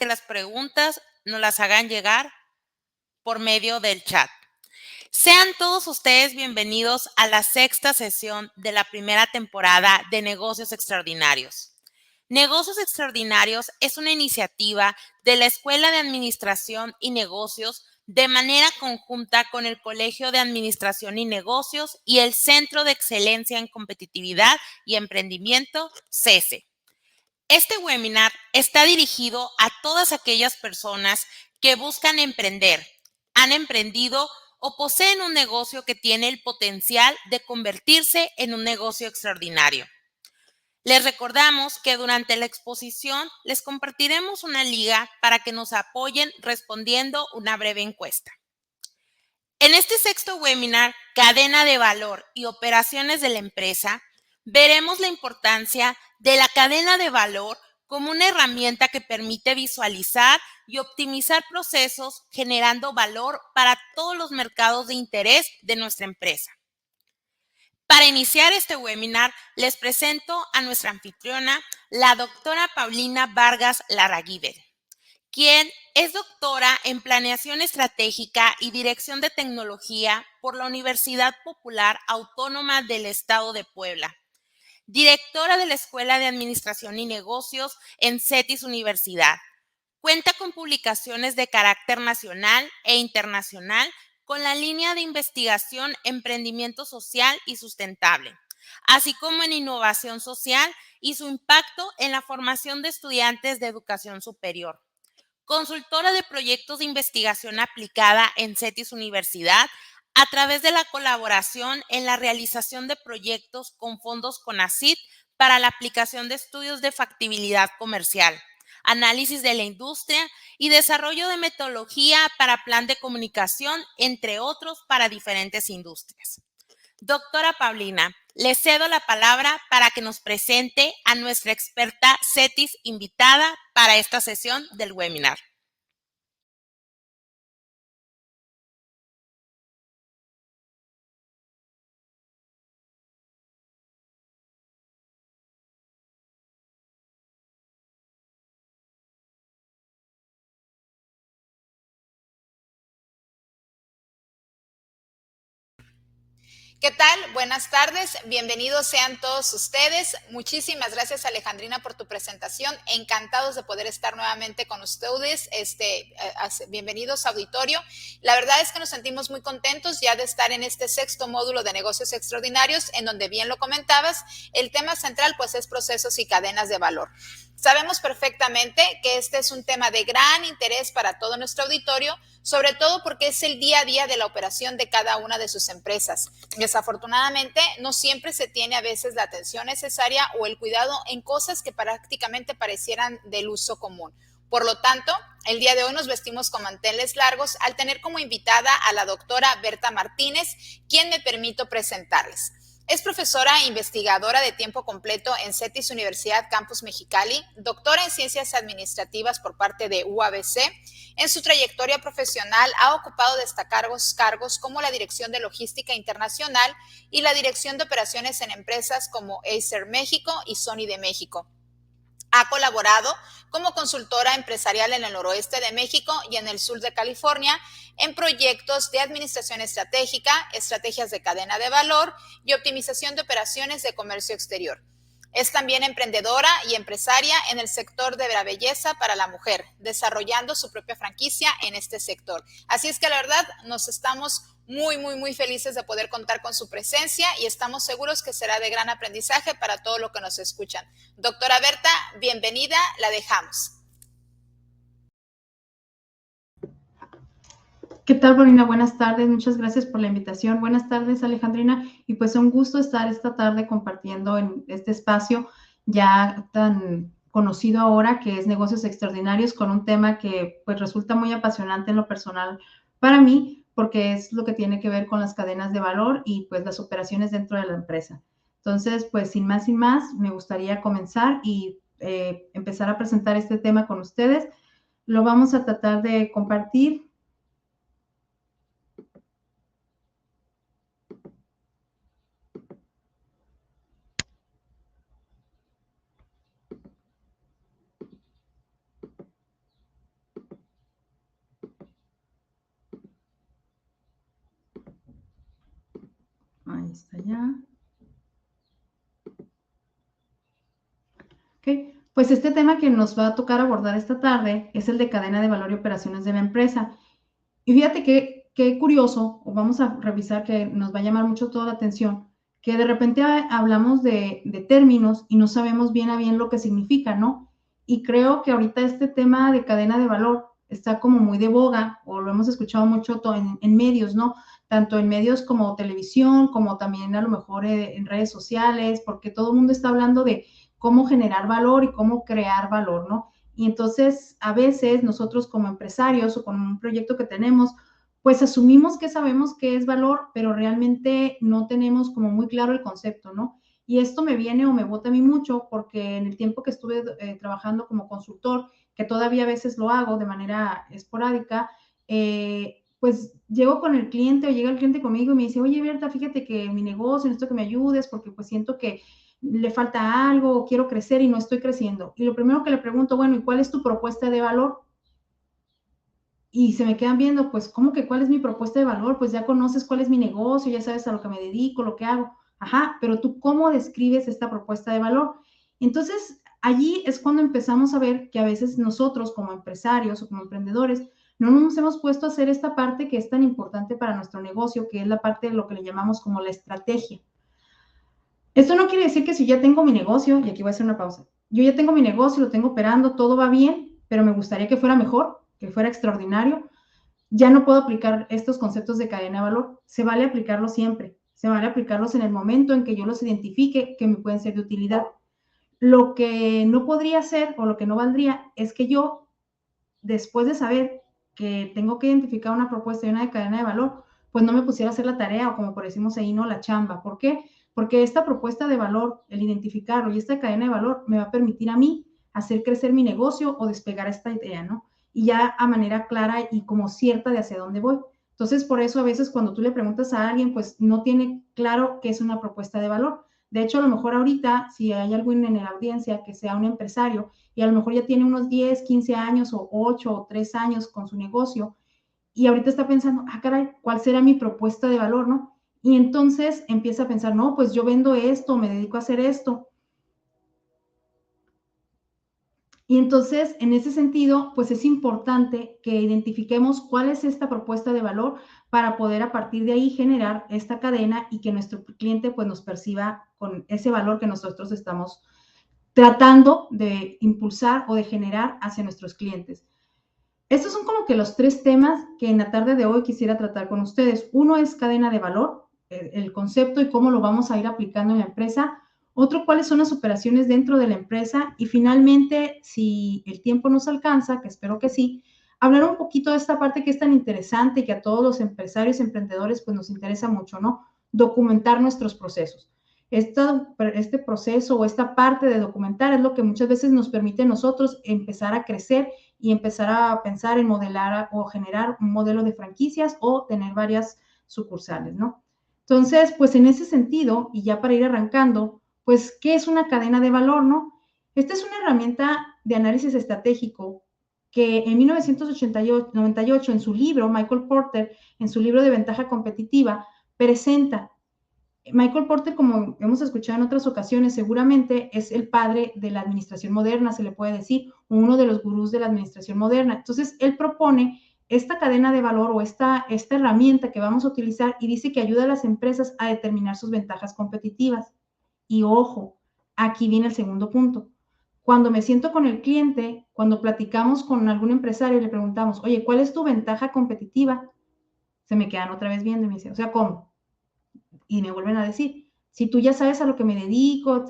que las preguntas nos las hagan llegar por medio del chat. Sean todos ustedes bienvenidos a la sexta sesión de la primera temporada de Negocios Extraordinarios. Negocios Extraordinarios es una iniciativa de la Escuela de Administración y Negocios de manera conjunta con el Colegio de Administración y Negocios y el Centro de Excelencia en Competitividad y Emprendimiento, CESE. Este webinar está dirigido a todas aquellas personas que buscan emprender, han emprendido o poseen un negocio que tiene el potencial de convertirse en un negocio extraordinario. Les recordamos que durante la exposición les compartiremos una liga para que nos apoyen respondiendo una breve encuesta. En este sexto webinar, Cadena de Valor y Operaciones de la Empresa, veremos la importancia de la cadena de valor como una herramienta que permite visualizar y optimizar procesos generando valor para todos los mercados de interés de nuestra empresa. Para iniciar este webinar, les presento a nuestra anfitriona, la doctora Paulina Vargas Larraguibel, quien es doctora en Planeación Estratégica y Dirección de Tecnología por la Universidad Popular Autónoma del Estado de Puebla, directora de la Escuela de Administración y Negocios en CETIS Universidad. Cuenta con publicaciones de carácter nacional e internacional con la línea de investigación Emprendimiento Social y Sustentable, así como en innovación social y su impacto en la formación de estudiantes de educación superior. Consultora de proyectos de investigación aplicada en CETIS Universidad a través de la colaboración en la realización de proyectos con fondos CONACYT para la aplicación de estudios de factibilidad comercial, análisis de la industria y desarrollo de metodología para plan de comunicación, entre otros para diferentes industrias. Doctora Paulina, le cedo la palabra para que nos presente a nuestra experta CETIS invitada para esta sesión del webinar. ¿Qué tal? Buenas tardes, bienvenidos sean todos ustedes. Muchísimas gracias, Alejandrina, por tu presentación. Encantados de poder estar nuevamente con ustedes. Bienvenidos, auditorio. La verdad es que nos sentimos muy contentos ya de estar en este sexto módulo de Negocios Extraordinarios, en donde bien lo comentabas, el tema central pues es procesos y cadenas de valor. Sabemos perfectamente que este es un tema de gran interés para todo nuestro auditorio, sobre todo porque es el día a día de la operación de cada una de sus empresas. Desafortunadamente, no siempre se tiene a veces la atención necesaria o el cuidado en cosas que prácticamente parecieran del uso común. Por lo tanto, el día de hoy nos vestimos con manteles largos al tener como invitada a la doctora Berta Martínez, quien me permito presentarles. Es profesora e investigadora de tiempo completo en CETIS Universidad Campus Mexicali, doctora en Ciencias Administrativas por parte de UABC. En su trayectoria profesional ha ocupado destacados cargos como la Dirección de Logística Internacional y la Dirección de Operaciones en empresas como Acer México y Sony de México. Ha colaborado como consultora empresarial en el noroeste de México y en el sur de California en proyectos de administración estratégica, estrategias de cadena de valor y optimización de operaciones de comercio exterior. Es también emprendedora y empresaria en el sector de la belleza para la mujer, desarrollando su propia franquicia en este sector. Así es que la verdad nos estamos muy felices de poder contar con su presencia y estamos seguros que será de gran aprendizaje para todo lo que nos escuchan. Doctora Berta, bienvenida, la dejamos. ¿Qué tal, Paulina? Buenas tardes, muchas gracias por la invitación. Buenas tardes, Alejandrina, y pues un gusto estar esta tarde compartiendo en este espacio ya tan conocido ahora, que es Negocios Extraordinarios, con un tema que pues resulta muy apasionante en lo personal para mí, porque es lo que tiene que ver con las cadenas de valor y pues las operaciones dentro de la empresa. Entonces, pues sin más, me gustaría comenzar y empezar a presentar este tema con ustedes. Lo vamos a tratar de compartir. Ahí está ya. Ok, pues este tema que nos va a tocar abordar esta tarde es el de cadena de valor y operaciones de la empresa. Y fíjate qué curioso, o vamos a revisar que nos va a llamar mucho toda la atención, que de repente hablamos de términos y no sabemos bien a bien lo que significa, ¿no? Y creo que ahorita este tema de cadena de valor está como muy de boga, o lo hemos escuchado mucho en medios, ¿no? Tanto en medios como televisión, como también a lo mejor en redes sociales, porque todo el mundo está hablando de cómo generar valor y cómo crear valor, ¿no? Y entonces a veces nosotros como empresarios o con un proyecto que tenemos, pues asumimos que sabemos qué es valor, pero realmente no tenemos como muy claro el concepto, ¿no? Y esto me viene o me bota a mí mucho porque en el tiempo que estuve trabajando como consultor, que todavía a veces lo hago de manera esporádica, pues llego con el cliente o llega el cliente conmigo y me dice, oye, Berta, fíjate que mi negocio, necesito que me ayudes porque pues siento que le falta algo, quiero crecer y no estoy creciendo. Y lo primero que le pregunto, bueno, ¿y cuál es tu propuesta de valor? Y se me quedan viendo, pues, ¿cómo que cuál es mi propuesta de valor? Pues ya conoces cuál es mi negocio, ya sabes a lo que me dedico, lo que hago. Ajá, pero tú, ¿cómo describes esta propuesta de valor? Entonces, allí es cuando empezamos a ver que a veces nosotros como empresarios o como emprendedores no nos hemos puesto a hacer esta parte que es tan importante para nuestro negocio, que es la parte de lo que le llamamos como la estrategia. Esto no quiere decir que si ya tengo mi negocio, y aquí voy a hacer una pausa, yo ya tengo mi negocio, lo tengo operando, todo va bien, pero me gustaría que fuera mejor, que fuera extraordinario, ya no puedo aplicar estos conceptos de cadena de valor. Se vale aplicarlos siempre, se vale aplicarlos en el momento en que yo los identifique que me pueden ser de utilidad. Lo que no podría hacer o lo que no valdría es que yo, después de saber que tengo que identificar una propuesta y una cadena de valor, pues no me pusiera a hacer la tarea o como por decimos ahí, no, la chamba. ¿Por qué? Porque esta propuesta de valor, el identificarlo y esta cadena de valor me va a permitir a mí hacer crecer mi negocio o despegar esta idea, ¿no? Y ya a manera clara y como cierta de hacia dónde voy. Entonces, por eso a veces cuando tú le preguntas a alguien, pues no tiene claro qué es una propuesta de valor. De hecho, a lo mejor ahorita, si hay alguien en la audiencia que sea un empresario y a lo mejor ya tiene unos 10, 15 años o 8 o 3 años con su negocio y ahorita está pensando, ah, caray, ¿cuál será mi propuesta de valor, no? Y entonces empieza a pensar, no, pues yo vendo esto, me dedico a hacer esto. Y entonces, en ese sentido, pues es importante que identifiquemos cuál es esta propuesta de valor para poder a partir de ahí generar esta cadena y que nuestro cliente pues nos perciba con ese valor que nosotros estamos tratando de impulsar o de generar hacia nuestros clientes. Estos son como que los tres temas que en la tarde de hoy quisiera tratar con ustedes. Uno es cadena de valor, el concepto y cómo lo vamos a ir aplicando en la empresa. Otro, cuáles son las operaciones dentro de la empresa. Y finalmente, si el tiempo nos alcanza, que espero que sí, hablar un poquito de esta parte que es tan interesante y que a todos los empresarios y emprendedores pues nos interesa mucho, ¿no? Documentar nuestros procesos. Este proceso o esta parte de documentar es lo que muchas veces nos permite a nosotros empezar a crecer y empezar a pensar en modelar o generar un modelo de franquicias o tener varias sucursales, ¿no? Entonces, pues en ese sentido, y ya para ir arrancando, pues, ¿qué es una cadena de valor, no? Esta es una herramienta de análisis estratégico que en 1998, en su libro, Michael Porter, en su libro de ventaja competitiva, presenta. Michael Porter, como hemos escuchado en otras ocasiones, seguramente es el padre de la administración moderna, se le puede decir, uno de los gurús de la administración moderna. Entonces, él propone esta cadena de valor o esta herramienta que vamos a utilizar y dice que ayuda a las empresas a determinar sus ventajas competitivas. Y ojo, aquí viene el segundo punto. Cuando me siento con el cliente, cuando platicamos con algún empresario y le preguntamos, oye, ¿cuál es tu ventaja competitiva? Se me quedan otra vez viendo y me dicen, o sea, ¿cómo? Y me vuelven a decir, si tú ya sabes a lo que me dedico,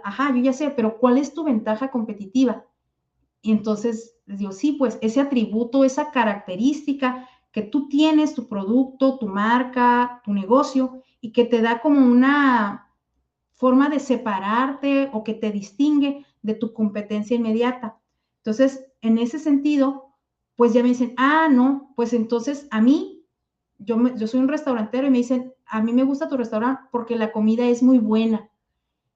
ajá, yo ya sé, pero ¿cuál es tu ventaja competitiva? Y entonces les digo, sí, pues ese atributo, esa característica que tú tienes, tu producto, tu marca, tu negocio, y que te da como una forma de separarte o que te distingue de tu competencia inmediata. Entonces, en ese sentido, pues ya me dicen, ah, no, pues entonces a mí, yo soy un restaurantero y me dicen, a mí me gusta tu restaurante porque la comida es muy buena.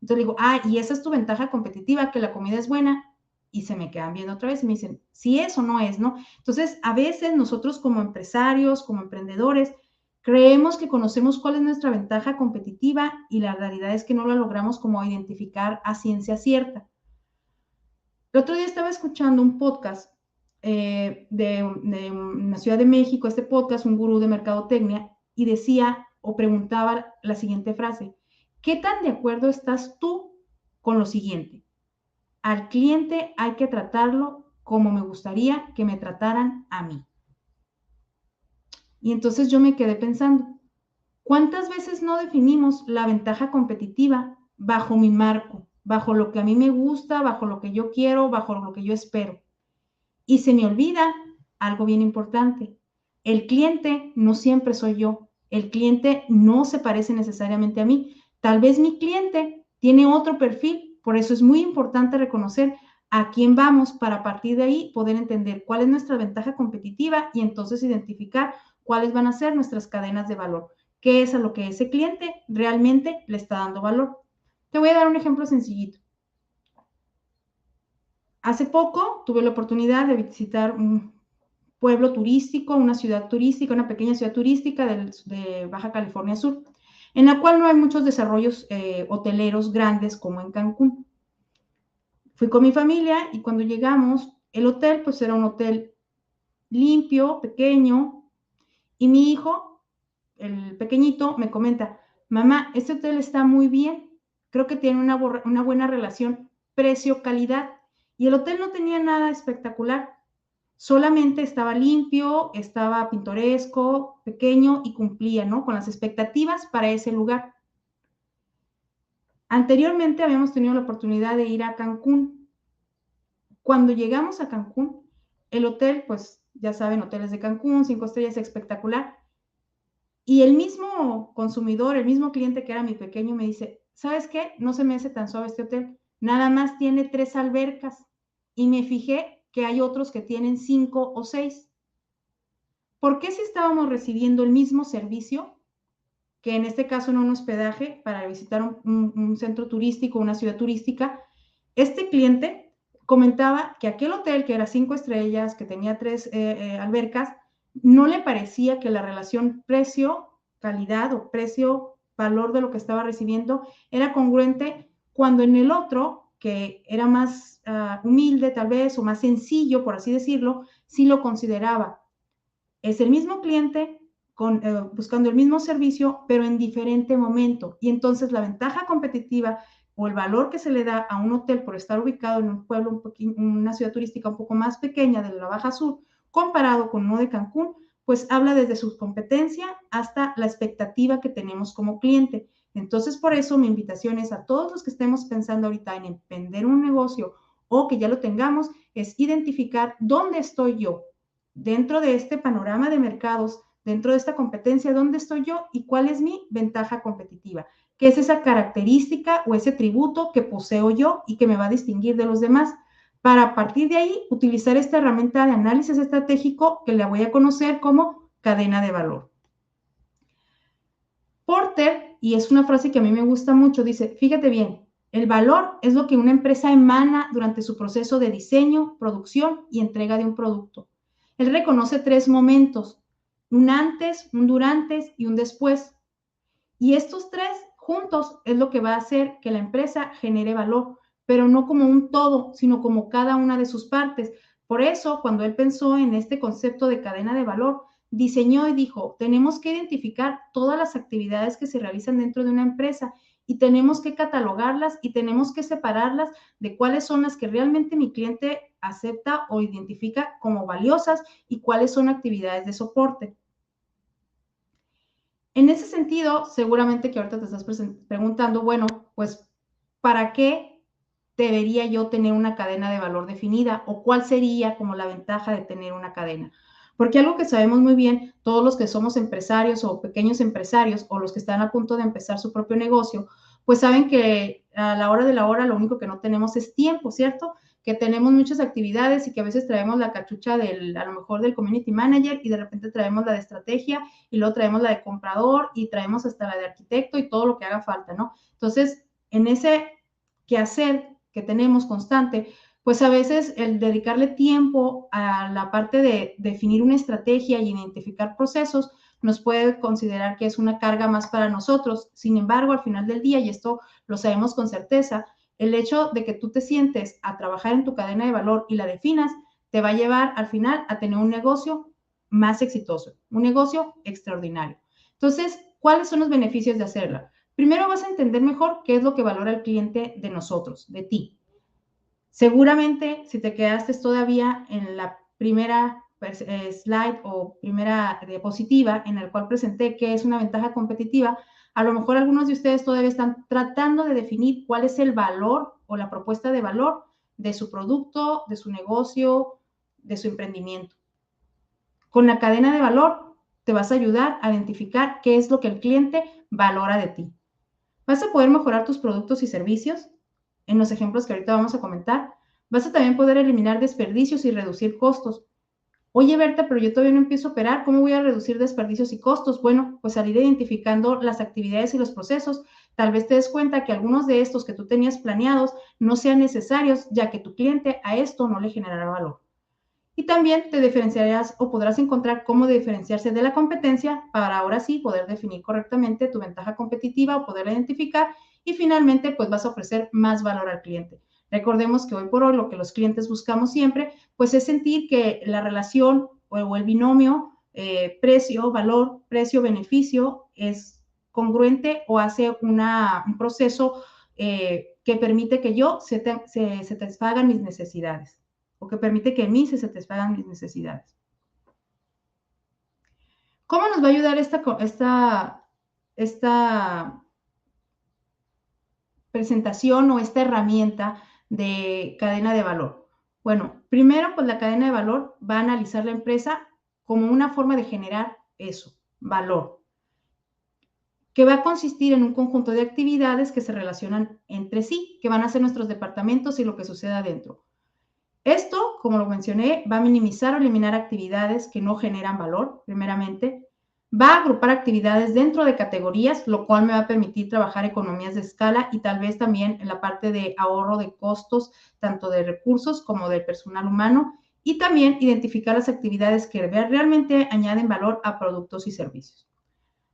Entonces le digo, ah, y esa es tu ventaja competitiva, que la comida es buena. Y se me quedan viendo otra vez y me dicen, sí es o no es, ¿no? Entonces, a veces nosotros como empresarios, como emprendedores, Creemos que conocemos cuál es nuestra ventaja competitiva y la realidad es que no la logramos como identificar a ciencia cierta. El otro día estaba escuchando un podcast de la Ciudad de México, este podcast, un gurú de mercadotecnia, y decía o preguntaba la siguiente frase: ¿qué tan de acuerdo estás tú con lo siguiente? Al cliente hay que tratarlo como me gustaría que me trataran a mí. Y entonces yo me quedé pensando, ¿cuántas veces no definimos la ventaja competitiva bajo mi marco, bajo lo que a mí me gusta, bajo lo que yo quiero, bajo lo que yo espero? Y se me olvida algo bien importante. El cliente no siempre soy yo. El cliente no se parece necesariamente a mí. Tal vez mi cliente tiene otro perfil. Por eso es muy importante reconocer a quién vamos para a partir de ahí poder entender cuál es nuestra ventaja competitiva y entonces identificar cuáles van a ser nuestras cadenas de valor. ¿Qué es a lo que ese cliente realmente le está dando valor? Te voy a dar un ejemplo sencillito. Hace poco tuve la oportunidad de visitar un pueblo turístico, una ciudad turística, una pequeña ciudad turística de Baja California Sur, en la cual no hay muchos desarrollos hoteleros grandes como en Cancún. Fui con mi familia y cuando llegamos, el hotel pues era un hotel limpio, pequeño, y mi hijo, el pequeñito, me comenta: mamá, este hotel está muy bien, creo que tiene una buena relación precio-calidad. Y el hotel no tenía nada espectacular, solamente estaba limpio, estaba pintoresco, pequeño y cumplía, ¿no?, con las expectativas para ese lugar. Anteriormente habíamos tenido la oportunidad de ir a Cancún. Cuando llegamos a Cancún, el hotel, pues ya saben, hoteles de Cancún, 5 estrellas, espectacular. Y el mismo consumidor, el mismo cliente que era mi pequeño, me dice: ¿sabes qué? No se me hace tan suave este hotel. Nada más tiene 3 albercas. Y me fijé que hay otros que tienen 5 o 6. ¿Por qué si estábamos recibiendo el mismo servicio, que en este caso en un hospedaje para visitar un centro turístico, una ciudad turística, este cliente comentaba que aquel hotel que era 5 estrellas, que tenía 3 albercas, no le parecía que la relación precio-calidad o precio-valor de lo que estaba recibiendo era congruente, cuando en el otro, que era más humilde tal vez, o más sencillo, por así decirlo, sí lo consideraba. Es el mismo cliente buscando el mismo servicio, pero en diferente momento. Y entonces la ventaja competitiva o el valor que se le da a un hotel por estar ubicado en un pueblo, una ciudad turística un poco más pequeña de la Baja Sur, comparado con uno de Cancún, pues habla desde su competencia hasta la expectativa que tenemos como cliente. Entonces, por eso mi invitación es a todos los que estemos pensando ahorita en emprender un negocio o que ya lo tengamos, es identificar dónde estoy yo dentro de este panorama de mercados, dentro de esta competencia, dónde estoy yo y cuál es mi ventaja competitiva, qué es esa característica o ese tributo que poseo yo y que me va a distinguir de los demás, para a partir de ahí utilizar esta herramienta de análisis estratégico que la voy a conocer como cadena de valor. Porter, y es una frase que a mí me gusta mucho, dice: fíjate bien, el valor es lo que una empresa emana durante su proceso de diseño, producción y entrega de un producto. Él reconoce 3 momentos: un antes, un durante y un después. Y estos 3 juntos es lo que va a hacer que la empresa genere valor, pero no como un todo, sino como cada una de sus partes. Por eso, cuando él pensó en este concepto de cadena de valor, diseñó y dijo: tenemos que identificar todas las actividades que se realizan dentro de una empresa y tenemos que catalogarlas y tenemos que separarlas de cuáles son las que realmente mi cliente acepta o identifica como valiosas y cuáles son actividades de soporte. En ese sentido, seguramente que ahorita te estás preguntando, bueno, pues, ¿para qué debería yo tener una cadena de valor definida? ¿O cuál sería como la ventaja de tener una cadena? Porque algo que sabemos muy bien, todos los que somos empresarios o pequeños empresarios o los que están a punto de empezar su propio negocio, pues saben que a la hora de la hora lo único que no tenemos es tiempo, ¿cierto? Que tenemos muchas actividades y que a veces traemos la cachucha a lo mejor del community manager y de repente traemos la de estrategia y luego traemos la de comprador y traemos hasta la de arquitecto y todo lo que haga falta, ¿no? Entonces, en ese quehacer que tenemos constante, pues a veces el dedicarle tiempo a la parte de definir una estrategia y identificar procesos nos puede considerar que es una carga más para nosotros. Sin embargo, al final del día, y esto lo sabemos con certeza, el hecho de que tú te sientes a trabajar en tu cadena de valor y la definas, te va a llevar al final a tener un negocio más exitoso, un negocio extraordinario. Entonces, ¿cuáles son los beneficios de hacerla? Primero vas a entender mejor qué es lo que valora el cliente de nosotros, de ti. Seguramente, si te quedaste todavía en la primera slide o primera diapositiva en el cual presenté qué es una ventaja competitiva, a lo mejor algunos de ustedes todavía están tratando de definir cuál es el valor o la propuesta de valor de su producto, de su negocio, de su emprendimiento. Con la cadena de valor te vas a ayudar a identificar qué es lo que el cliente valora de ti. Vas a poder mejorar tus productos y servicios en los ejemplos que ahorita vamos a comentar. Vas a también poder eliminar desperdicios y reducir costos. Oye, Berta, pero yo todavía no empiezo a operar. ¿Cómo voy a reducir desperdicios y costos? Bueno, pues al ir identificando las actividades y los procesos, tal vez te des cuenta que algunos de estos que tú tenías planeados no sean necesarios, ya que tu cliente a esto no le generará valor. Y también te diferenciarás o podrás encontrar cómo diferenciarse de la competencia para ahora sí poder definir correctamente tu ventaja competitiva o poderla identificar y finalmente pues vas a ofrecer más valor al cliente. Recordemos que hoy por hoy lo que los clientes buscamos siempre pues es sentir que la relación o el binomio precio-valor, precio-beneficio es congruente o hace un proceso que permite que yo se satisfagan mis necesidades o que permite que en mí se satisfagan mis necesidades. ¿Cómo nos va a ayudar esta presentación o esta herramienta de cadena de valor? Bueno, primero, pues la cadena de valor va a analizar la empresa como una forma de generar eso, valor, que va a consistir en un conjunto de actividades que se relacionan entre sí, que van a ser nuestros departamentos y lo que suceda adentro. Esto, como lo mencioné, va a minimizar o eliminar actividades que no generan valor, primeramente. Va a agrupar actividades dentro de categorías, lo cual me va a permitir trabajar economías de escala y tal vez también en la parte de ahorro de costos, tanto de recursos como del personal humano, y también identificar las actividades que realmente añaden valor a productos y servicios.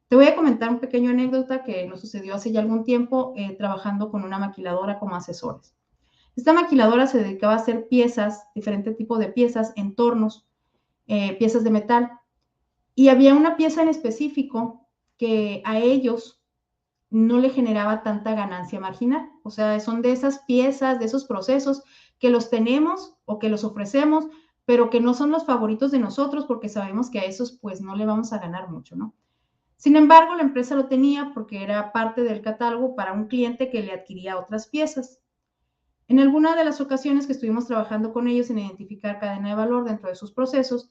Te voy a comentar un pequeño anécdota que nos sucedió hace ya algún tiempo trabajando con una maquiladora como asesores. Esta maquiladora se dedicaba a hacer piezas, diferentes tipos de piezas, entornos, piezas de metal. Y había una pieza en específico que a ellos no le generaba tanta ganancia marginal. O sea, son de esas piezas, de esos procesos que los tenemos o que los ofrecemos, pero que no son los favoritos de nosotros porque sabemos que a esos pues no le vamos a ganar mucho, ¿no? Sin embargo, la empresa lo tenía porque era parte del catálogo para un cliente que le adquiría otras piezas. En alguna de las ocasiones que estuvimos trabajando con ellos en identificar cadena de valor dentro de sus procesos,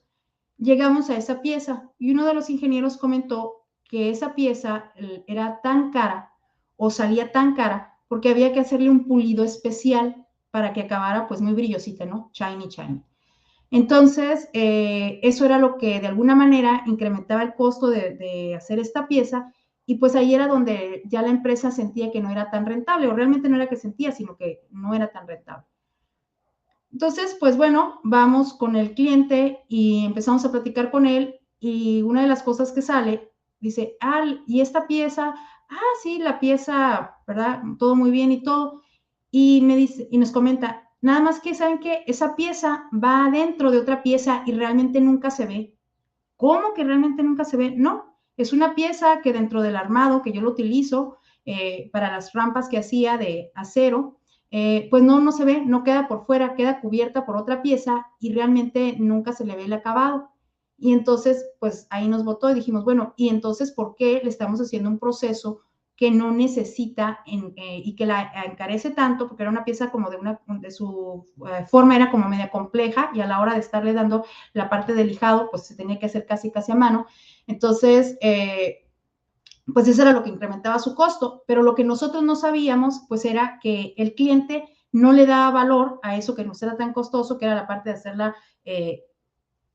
llegamos a esa pieza y uno de los ingenieros comentó que esa pieza era tan cara o salía tan cara porque había que hacerle un pulido especial para que acabara pues muy brillosita, ¿no? Shiny, shiny. Entonces, eso era lo que de alguna manera incrementaba el costo de hacer esta pieza y pues ahí era donde ya la empresa sentía que no era tan rentable o realmente no era que sentía, sino que no era tan rentable. Entonces, pues bueno, vamos con el cliente y empezamos a platicar con él y una de las cosas que sale, dice, y esta pieza, sí, la pieza, ¿verdad? Todo muy bien y todo. Y me dice, y nos comenta, nada más que, ¿saben qué? Esa pieza va dentro de otra pieza y realmente nunca se ve. ¿Cómo que realmente nunca se ve? No, es una pieza que dentro del armado que yo lo utilizo para las rampas que hacía de acero, pues no se ve, no queda por fuera, queda cubierta por otra pieza y realmente nunca se le ve el acabado. Y entonces, pues ahí nos botó y dijimos, bueno, ¿y entonces por qué le estamos haciendo un proceso que no necesita y que la encarece tanto? Porque era una pieza como de su forma era como media compleja y a la hora de estarle dando la parte del lijado, pues se tenía que hacer casi a mano. Entonces, pues eso era lo que incrementaba su costo, pero lo que nosotros no sabíamos, pues era que el cliente no le daba valor a eso que no era tan costoso, que era la parte de hacerla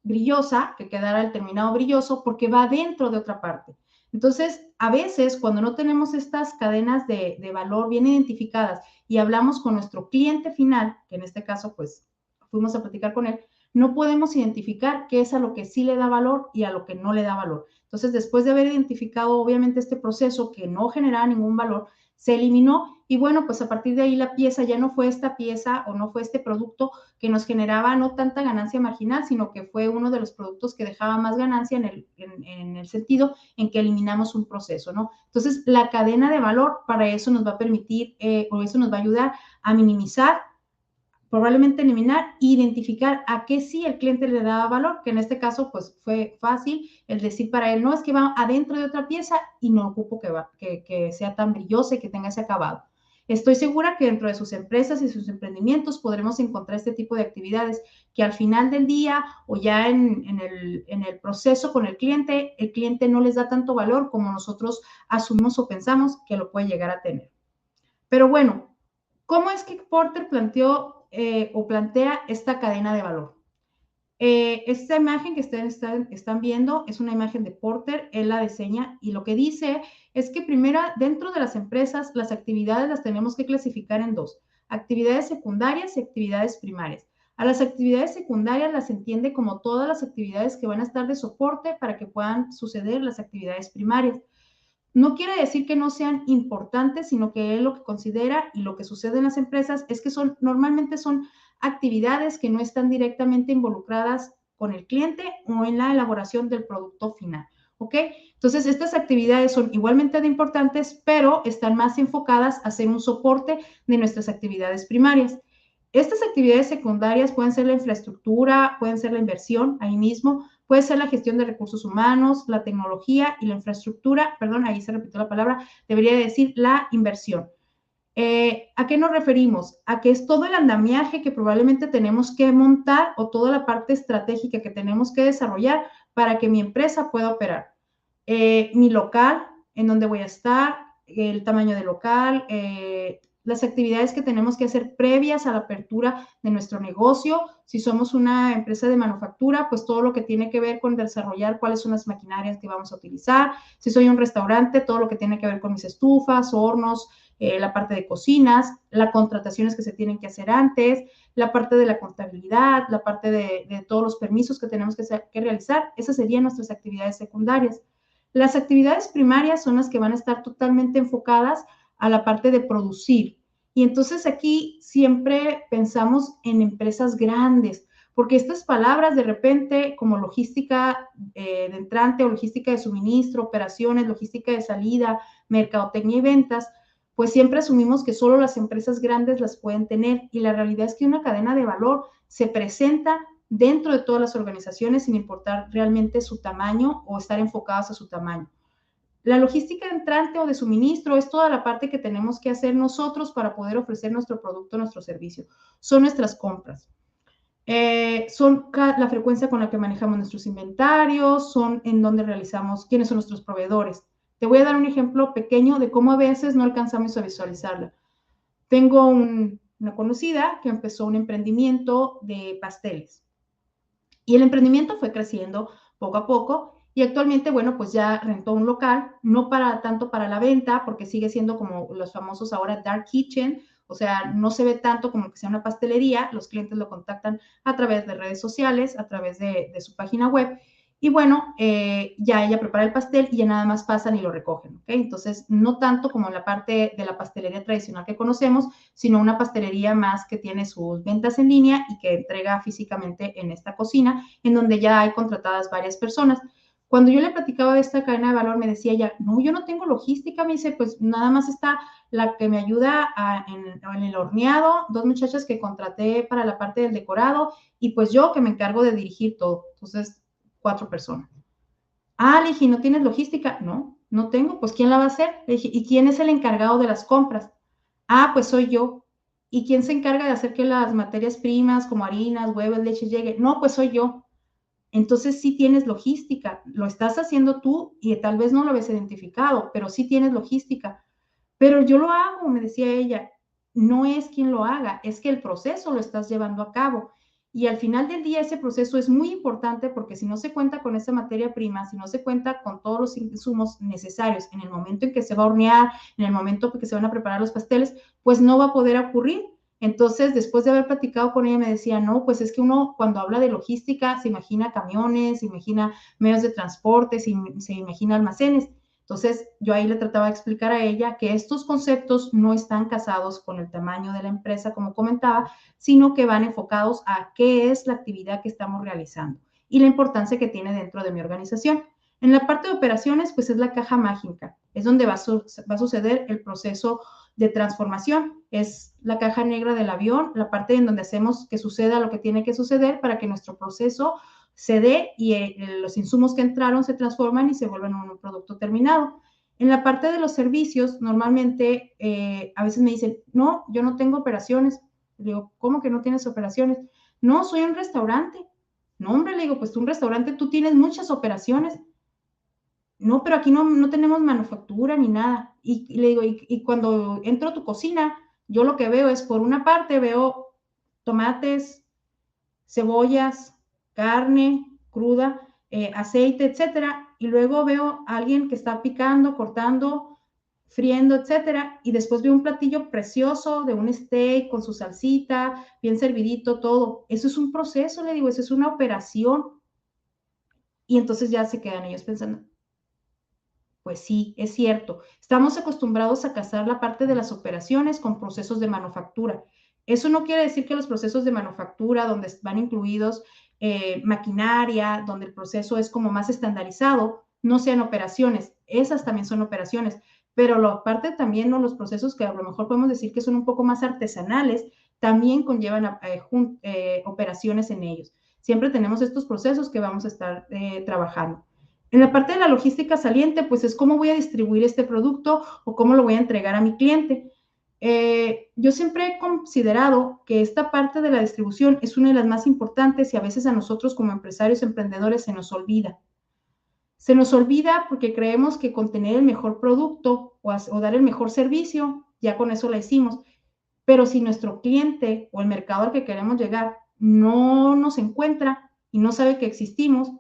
brillosa, que quedara el terminado brilloso, porque va dentro de otra parte. Entonces, a veces cuando no tenemos estas cadenas de valor bien identificadas y hablamos con nuestro cliente final, que en este caso, pues, fuimos a platicar con él, no podemos identificar qué es a lo que sí le da valor y a lo que no le da valor. Entonces, después de haber identificado, obviamente, este proceso que no generaba ningún valor, se eliminó y bueno, pues a partir de ahí la pieza ya no fue esta pieza o no fue este producto que nos generaba no tanta ganancia marginal, sino que fue uno de los productos que dejaba más ganancia en el sentido en que eliminamos un proceso, ¿no? Entonces, la cadena de valor para eso nos va a permitir o eso nos va a ayudar a minimizar, probablemente eliminar, identificar a qué sí el cliente le daba valor, que en este caso pues fue fácil el decir para él, no, es que va adentro de otra pieza y no ocupo que sea tan brillosa y que tenga ese acabado. Estoy segura que dentro de sus empresas y sus emprendimientos podremos encontrar este tipo de actividades que al final del día o ya en el proceso con el cliente no les da tanto valor como nosotros asumimos o pensamos que lo puede llegar a tener. Pero bueno, ¿cómo es que Porter planteó o plantea esta cadena de valor? Esta imagen que ustedes están viendo es una imagen de Porter, él la diseña y lo que dice es que primero dentro de las empresas las actividades las tenemos que clasificar en dos, actividades secundarias y actividades primarias. A las actividades secundarias las entiende como todas las actividades que van a estar de soporte para que puedan suceder las actividades primarias. No quiere decir que no sean importantes, sino que él lo que considera y lo que sucede en las empresas es que normalmente son actividades que no están directamente involucradas con el cliente o en la elaboración del producto final. ¿Ok? Entonces, estas actividades son igualmente de importantes, pero están más enfocadas a ser un soporte de nuestras actividades primarias. Estas actividades secundarias pueden ser la infraestructura, pueden ser la inversión ahí mismo, puede ser la gestión de recursos humanos, la tecnología y la infraestructura, perdón, ahí se repitió la palabra, debería decir la inversión. ¿A qué nos referimos? A que es todo el andamiaje que probablemente tenemos que montar o toda la parte estratégica que tenemos que desarrollar para que mi empresa pueda operar. Mi local, en donde voy a estar, el tamaño del local, las actividades que tenemos que hacer previas a la apertura de nuestro negocio. Si somos una empresa de manufactura, pues todo lo que tiene que ver con desarrollar cuáles son las maquinarias que vamos a utilizar. Si soy un restaurante, todo lo que tiene que ver con mis estufas, hornos, la parte de cocinas, las contrataciones que se tienen que hacer antes, la parte de la contabilidad, la parte de todos los permisos que tenemos que realizar. Esas serían nuestras actividades secundarias. Las actividades primarias son las que van a estar totalmente enfocadas a la parte de producir. Y entonces aquí siempre pensamos en empresas grandes, porque estas palabras de repente como logística de entrante o logística de suministro, operaciones, logística de salida, mercadotecnia y ventas, pues siempre asumimos que solo las empresas grandes las pueden tener y la realidad es que una cadena de valor se presenta dentro de todas las organizaciones sin importar realmente su tamaño o estar enfocadas a su tamaño. La logística entrante o de suministro es toda la parte que tenemos que hacer nosotros para poder ofrecer nuestro producto, nuestro servicio. Son nuestras compras. Son la frecuencia con la que manejamos nuestros inventarios, son en donde realizamos, quiénes son nuestros proveedores. Te voy a dar un ejemplo pequeño de cómo a veces no alcanzamos a visualizarla. Tengo una conocida que empezó un emprendimiento de pasteles y el emprendimiento fue creciendo poco a poco y actualmente, bueno, pues ya rentó un local, no para tanto para la venta, porque sigue siendo como los famosos ahora dark kitchen, o sea, no se ve tanto como que sea una pastelería, los clientes lo contactan a través de redes sociales, a través de su página web, y bueno, ya ella prepara el pastel y ya nada más pasan y lo recogen, ¿ok? Entonces, no tanto como en la parte de la pastelería tradicional que conocemos, sino una pastelería más que tiene sus ventas en línea y que entrega físicamente en esta cocina, en donde ya hay contratadas varias personas. Cuando yo le platicaba de esta cadena de valor, me decía ella, no, yo no tengo logística, me dice, pues nada más está la que me ayuda en el horneado, dos muchachas que contraté para la parte del decorado y pues yo que me encargo de dirigir todo. Entonces, 4 personas. Ah, le dije, ¿no tienes logística? No, no tengo. Pues, ¿quién la va a hacer? Le dije, ¿y quién es el encargado de las compras? Ah, pues soy yo. ¿Y quién se encarga de hacer que las materias primas como harinas, huevos, leche lleguen? No, pues soy yo. Entonces sí tienes logística, lo estás haciendo tú y tal vez no lo habías identificado, pero sí tienes logística. Pero yo lo hago, me decía ella, no es quien lo haga, es que el proceso lo estás llevando a cabo. Y al final del día ese proceso es muy importante porque si no se cuenta con esa materia prima, si no se cuenta con todos los insumos necesarios en el momento en que se va a hornear, en el momento en que se van a preparar los pasteles, pues no va a poder ocurrir. Entonces, después de haber platicado con ella, me decía, no, pues es que uno cuando habla de logística se imagina camiones, se imagina medios de transporte, se imagina almacenes. Entonces, yo ahí le trataba de explicar a ella que estos conceptos no están casados con el tamaño de la empresa, como comentaba, sino que van enfocados a qué es la actividad que estamos realizando y la importancia que tiene dentro de mi organización. En la parte de operaciones, pues es la caja mágica, es donde va a suceder el proceso de transformación. Es la caja negra del avión, la parte en donde hacemos que suceda lo que tiene que suceder para que nuestro proceso se dé y los insumos que entraron se transforman y se vuelven un producto terminado. En la parte de los servicios, normalmente a veces me dicen, no, yo no tengo operaciones. Le digo, ¿cómo que no tienes operaciones? No, soy un restaurante. No, hombre, le digo, pues tú un restaurante, tú tienes muchas operaciones. No, pero aquí no tenemos manufactura ni nada. Y le digo, y cuando entro a tu cocina, yo lo que veo es, por una parte, veo tomates, cebollas, carne cruda, aceite, etcétera, y luego veo a alguien que está picando, cortando, friendo, etcétera, y después veo un platillo precioso de un steak con su salsita, bien servidito, todo. Eso es un proceso, le digo, eso es una operación. Y entonces ya se quedan ellos pensando, pues sí, es cierto. Estamos acostumbrados a casar la parte de las operaciones con procesos de manufactura. Eso no quiere decir que los procesos de manufactura, donde van incluidos maquinaria, donde el proceso es como más estandarizado, no sean operaciones. Esas también son operaciones. Pero la parte también, ¿no? Los procesos que a lo mejor podemos decir que son un poco más artesanales, también conllevan operaciones en ellos. Siempre tenemos estos procesos que vamos a estar trabajando. En la parte de la logística saliente, pues es cómo voy a distribuir este producto o cómo lo voy a entregar a mi cliente. Yo siempre he considerado que esta parte de la distribución es una de las más importantes y a veces a nosotros como empresarios, emprendedores, se nos olvida. Se nos olvida porque creemos que con tener el mejor producto o dar el mejor servicio, ya con eso la hicimos. Pero si nuestro cliente o el mercado al que queremos llegar no nos encuentra y no sabe que existimos,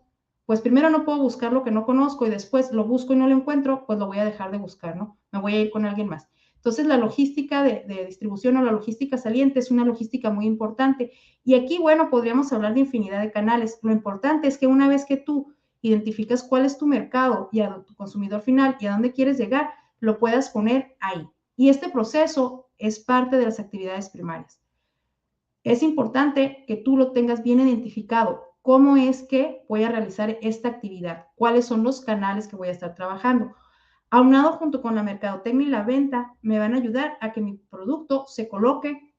pues primero no puedo buscar lo que no conozco y después lo busco y no lo encuentro, pues lo voy a dejar de buscar, ¿no? Me voy a ir con alguien más. Entonces, la logística de distribución o la logística saliente es una logística muy importante. Y aquí, bueno, podríamos hablar de infinidad de canales. Lo importante es que una vez que tú identificas cuál es tu mercado y a tu consumidor final y a dónde quieres llegar, lo puedas poner ahí. Y este proceso es parte de las actividades primarias. Es importante que tú lo tengas bien identificado. ¿Cómo es que voy a realizar esta actividad? ¿Cuáles son los canales que voy a estar trabajando? Aunado junto con la mercadotecnia y la venta, me van a ayudar a que mi producto se coloque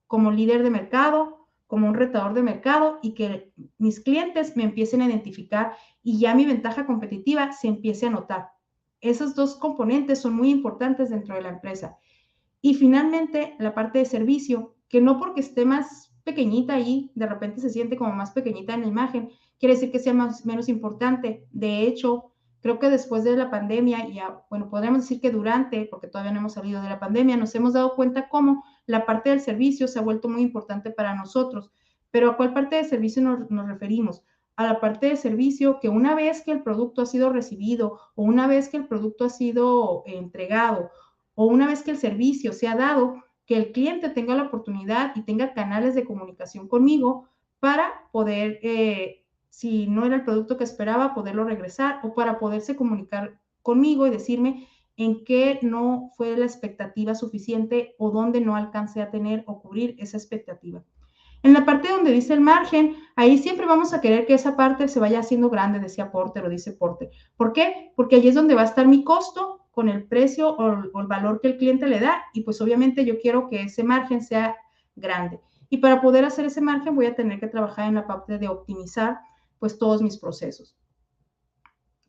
como líder de mercado, como un retador de mercado y que mis clientes me empiecen a identificar y ya mi ventaja competitiva se empiece a notar. Esos dos componentes son muy importantes dentro de la empresa. Y finalmente, la parte de servicio, que no porque esté más pequeñita ahí, de repente se siente como más pequeñita en la imagen, quiere decir que sea menos importante. De hecho, creo que después de la pandemia, bueno, podríamos decir que durante, porque todavía no hemos salido de la pandemia, nos hemos dado cuenta cómo la parte del servicio se ha vuelto muy importante para nosotros. Pero ¿a cuál parte de servicio nos referimos? A la parte de servicio que una vez que el producto ha sido recibido o una vez que el producto ha sido entregado o una vez que el servicio se ha dado, que el cliente tenga la oportunidad y tenga canales de comunicación conmigo para poder, si no era el producto que esperaba, poderlo regresar o para poderse comunicar conmigo y decirme en qué no fue la expectativa suficiente o dónde no alcancé a tener o cubrir esa expectativa. En la parte donde dice el margen, ahí siempre vamos a querer que esa parte se vaya haciendo grande, decía Porter o dice Porter. ¿Por qué? Porque ahí es donde va a estar mi costo con el precio o el valor que el cliente le da y pues obviamente yo quiero que ese margen sea grande. Y para poder hacer ese margen voy a tener que trabajar en la parte de optimizar pues todos mis procesos.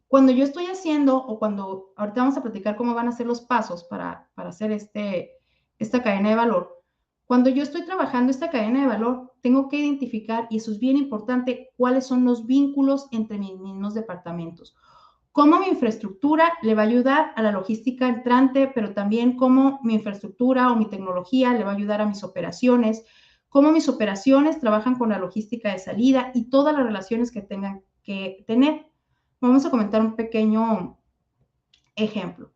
Cuando yo estoy haciendo o cuando ahorita vamos a platicar cómo van a ser los pasos para hacer esta cadena de valor, cuando yo estoy trabajando esta cadena de valor, tengo que identificar, y eso es bien importante, cuáles son los vínculos entre mis mismos departamentos. Cómo mi infraestructura le va a ayudar a la logística entrante, pero también cómo mi infraestructura o mi tecnología le va a ayudar a mis operaciones, cómo mis operaciones trabajan con la logística de salida y todas las relaciones que tengan que tener. Vamos a comentar un pequeño ejemplo.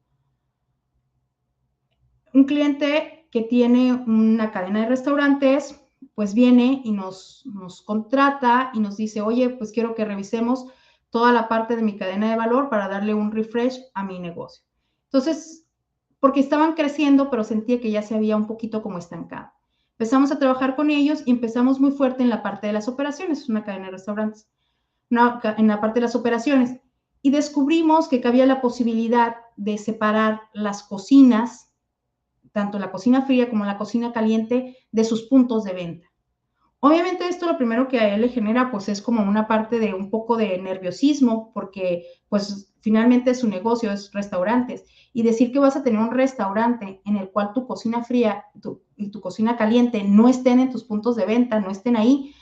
Un cliente que tiene una cadena de restaurantes, pues viene y nos contrata y nos dice, oye, pues quiero que revisemos toda la parte de mi cadena de valor para darle un refresh a mi negocio. Entonces, porque estaban creciendo, pero sentía que ya se había un poquito como estancado. Empezamos a trabajar con ellos y empezamos muy fuerte en la parte de las operaciones, es una cadena de restaurantes, en la parte de las operaciones. Y descubrimos que cabía la posibilidad de separar las cocinas, tanto la cocina fría como la cocina caliente, de sus puntos de venta. Obviamente esto lo primero que a él le genera pues es como una parte de un poco de nerviosismo porque pues finalmente su negocio es restaurantes y decir que vas a tener un restaurante en el cual tu cocina fría y tu cocina caliente no estén en tus puntos de venta, no estén ahí,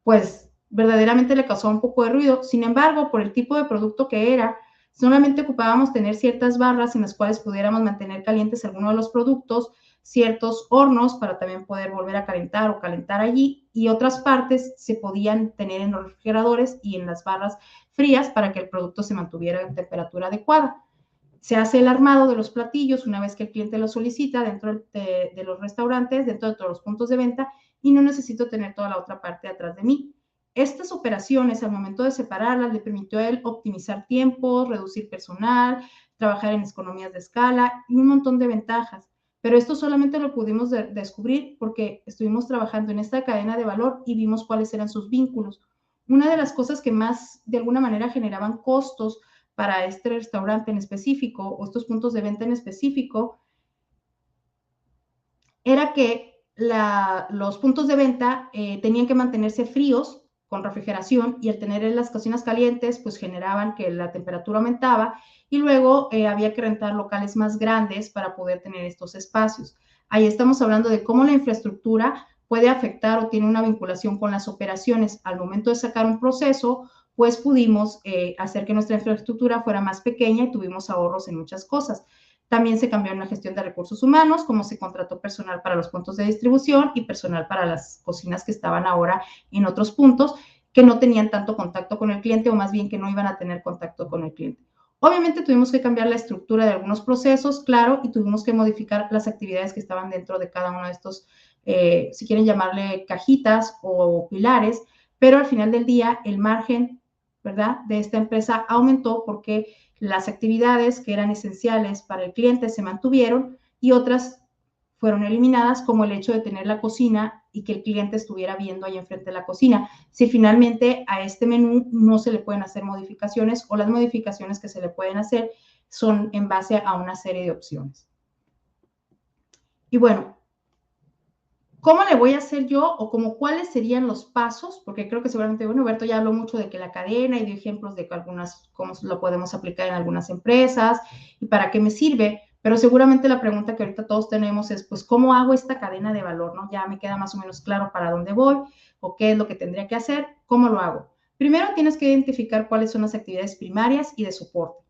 pues verdaderamente le causó un poco de ruido. Sin embargo, por el tipo de producto que era, solamente ocupábamos tener ciertas barras en las cuales pudiéramos mantener calientes algunos de los productos, ciertos hornos para también poder volver a calentar o calentar allí y otras partes se podían tener en los refrigeradores y en las barras frías para que el producto se mantuviera en temperatura adecuada. Se hace el armado de los platillos una vez que el cliente lo solicita dentro de los restaurantes, dentro de todos los puntos de venta y no necesito tener toda la otra parte atrás de mí. Estas operaciones, al momento de separarlas, le permitió a él optimizar tiempos, reducir personal, trabajar en economías de escala y un montón de ventajas. Pero esto solamente lo pudimos descubrir porque estuvimos trabajando en esta cadena de valor y vimos cuáles eran sus vínculos. Una de las cosas que más, de alguna manera, generaban costos para este restaurante en específico o estos puntos de venta en específico era que los puntos de venta tenían que mantenerse fríos con refrigeración y al tener las cocinas calientes pues generaban que la temperatura aumentaba y luego había que rentar locales más grandes para poder tener estos espacios. Ahí estamos hablando de cómo la infraestructura puede afectar o tiene una vinculación con las operaciones. Al momento de sacar un proceso, pues pudimos hacer que nuestra infraestructura fuera más pequeña y tuvimos ahorros en muchas cosas. También se cambió en la gestión de recursos humanos, como se contrató personal para los puntos de distribución y personal para las cocinas que estaban ahora en otros puntos que no tenían tanto contacto con el cliente o más bien que no iban a tener contacto con el cliente. Obviamente tuvimos que cambiar la estructura de algunos procesos, claro, y tuvimos que modificar las actividades que estaban dentro de cada uno de estos, si quieren llamarle cajitas o pilares, pero al final del día el margen, ¿verdad?, de esta empresa aumentó porque las actividades que eran esenciales para el cliente se mantuvieron y otras fueron eliminadas, como el hecho de tener la cocina y que el cliente estuviera viendo ahí enfrente de la cocina. Si finalmente a este menú no se le pueden hacer modificaciones o las modificaciones que se le pueden hacer son en base a una serie de opciones. Y bueno, ¿cómo le voy a hacer yo o como cuáles serían los pasos? Porque creo que seguramente, bueno, Berto ya habló mucho de que la cadena y dio ejemplos de algunas, cómo lo podemos aplicar en algunas empresas y para qué me sirve, pero seguramente la pregunta que ahorita todos tenemos es, pues, ¿cómo hago esta cadena de valor? ¿No? Ya me queda más o menos claro para dónde voy o qué es lo que tendría que hacer, ¿cómo lo hago? Primero tienes que identificar cuáles son las actividades primarias y de soporte.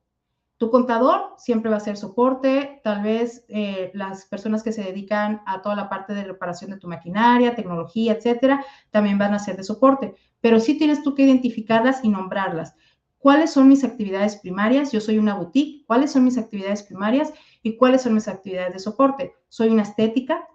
Tu contador siempre va a ser soporte, tal vez las personas que se dedican a toda la parte de reparación de tu maquinaria, tecnología, etcétera, también van a ser de soporte, pero sí tienes tú que identificarlas y nombrarlas. ¿Cuáles son mis actividades primarias? Yo soy una boutique. ¿Cuáles son mis actividades primarias y cuáles son mis actividades de soporte? Soy una estética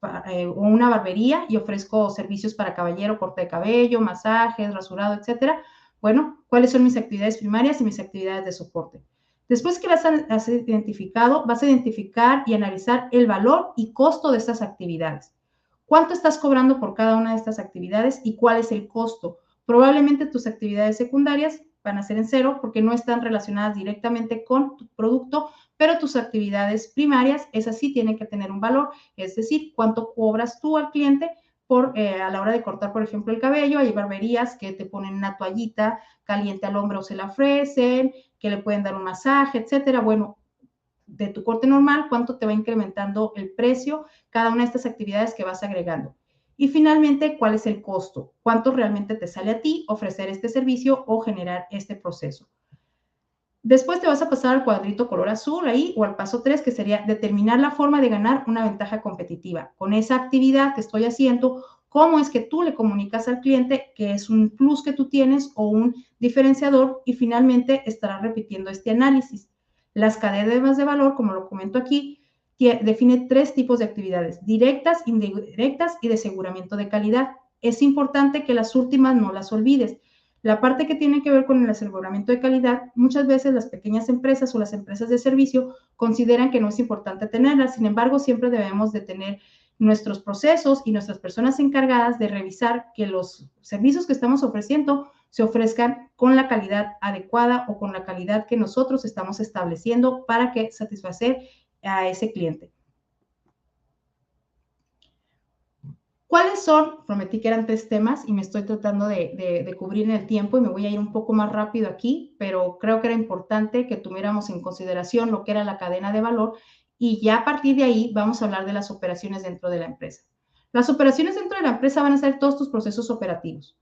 o una barbería y ofrezco servicios para caballero, corte de cabello, masajes, rasurado, etcétera. Bueno, ¿cuáles son mis actividades primarias y mis actividades de soporte? Después que las has identificado, vas a identificar y analizar el valor y costo de estas actividades. ¿Cuánto estás cobrando por cada una de estas actividades y cuál es el costo? Probablemente tus actividades secundarias van a ser en cero porque no están relacionadas directamente con tu producto, pero tus actividades primarias, esas sí tienen que tener un valor, es decir, cuánto cobras tú al cliente a la hora de cortar, por ejemplo, el cabello. Hay barberías que te ponen una toallita caliente al hombro o se la ofrecen, que le pueden dar un masaje, etcétera. Bueno, de tu corte normal, cuánto te va incrementando el precio, cada una de estas actividades que vas agregando. Y finalmente, ¿cuál es el costo? ¿Cuánto realmente te sale a ti ofrecer este servicio o generar este proceso? Después te vas a pasar al cuadrito color azul ahí o al paso 3, que sería determinar la forma de ganar una ventaja competitiva. Con esa actividad que estoy haciendo, ¿cómo es que tú le comunicas al cliente que es un plus que tú tienes o un diferenciador? Y finalmente estarás repitiendo este análisis. Las cadenas de valor, como lo comento aquí, define 3 tipos de actividades: directas, indirectas y de aseguramiento de calidad. Es importante que las últimas no las olvides. La parte que tiene que ver con el aseguramiento de calidad, muchas veces las pequeñas empresas o las empresas de servicio consideran que no es importante tenerlas. Sin embargo, siempre debemos de tener nuestros procesos y nuestras personas encargadas de revisar que los servicios que estamos ofreciendo se ofrezcan con la calidad adecuada o con la calidad que nosotros estamos estableciendo para que satisfacer a ese cliente. ¿Cuáles son? Prometí que eran 3 temas y me estoy tratando de cubrir en el tiempo y me voy a ir un poco más rápido aquí, pero creo que era importante que tuviéramos en consideración lo que era la cadena de valor y ya a partir de ahí vamos a hablar de las operaciones dentro de la empresa. Las operaciones dentro de la empresa van a ser todos tus procesos operativos.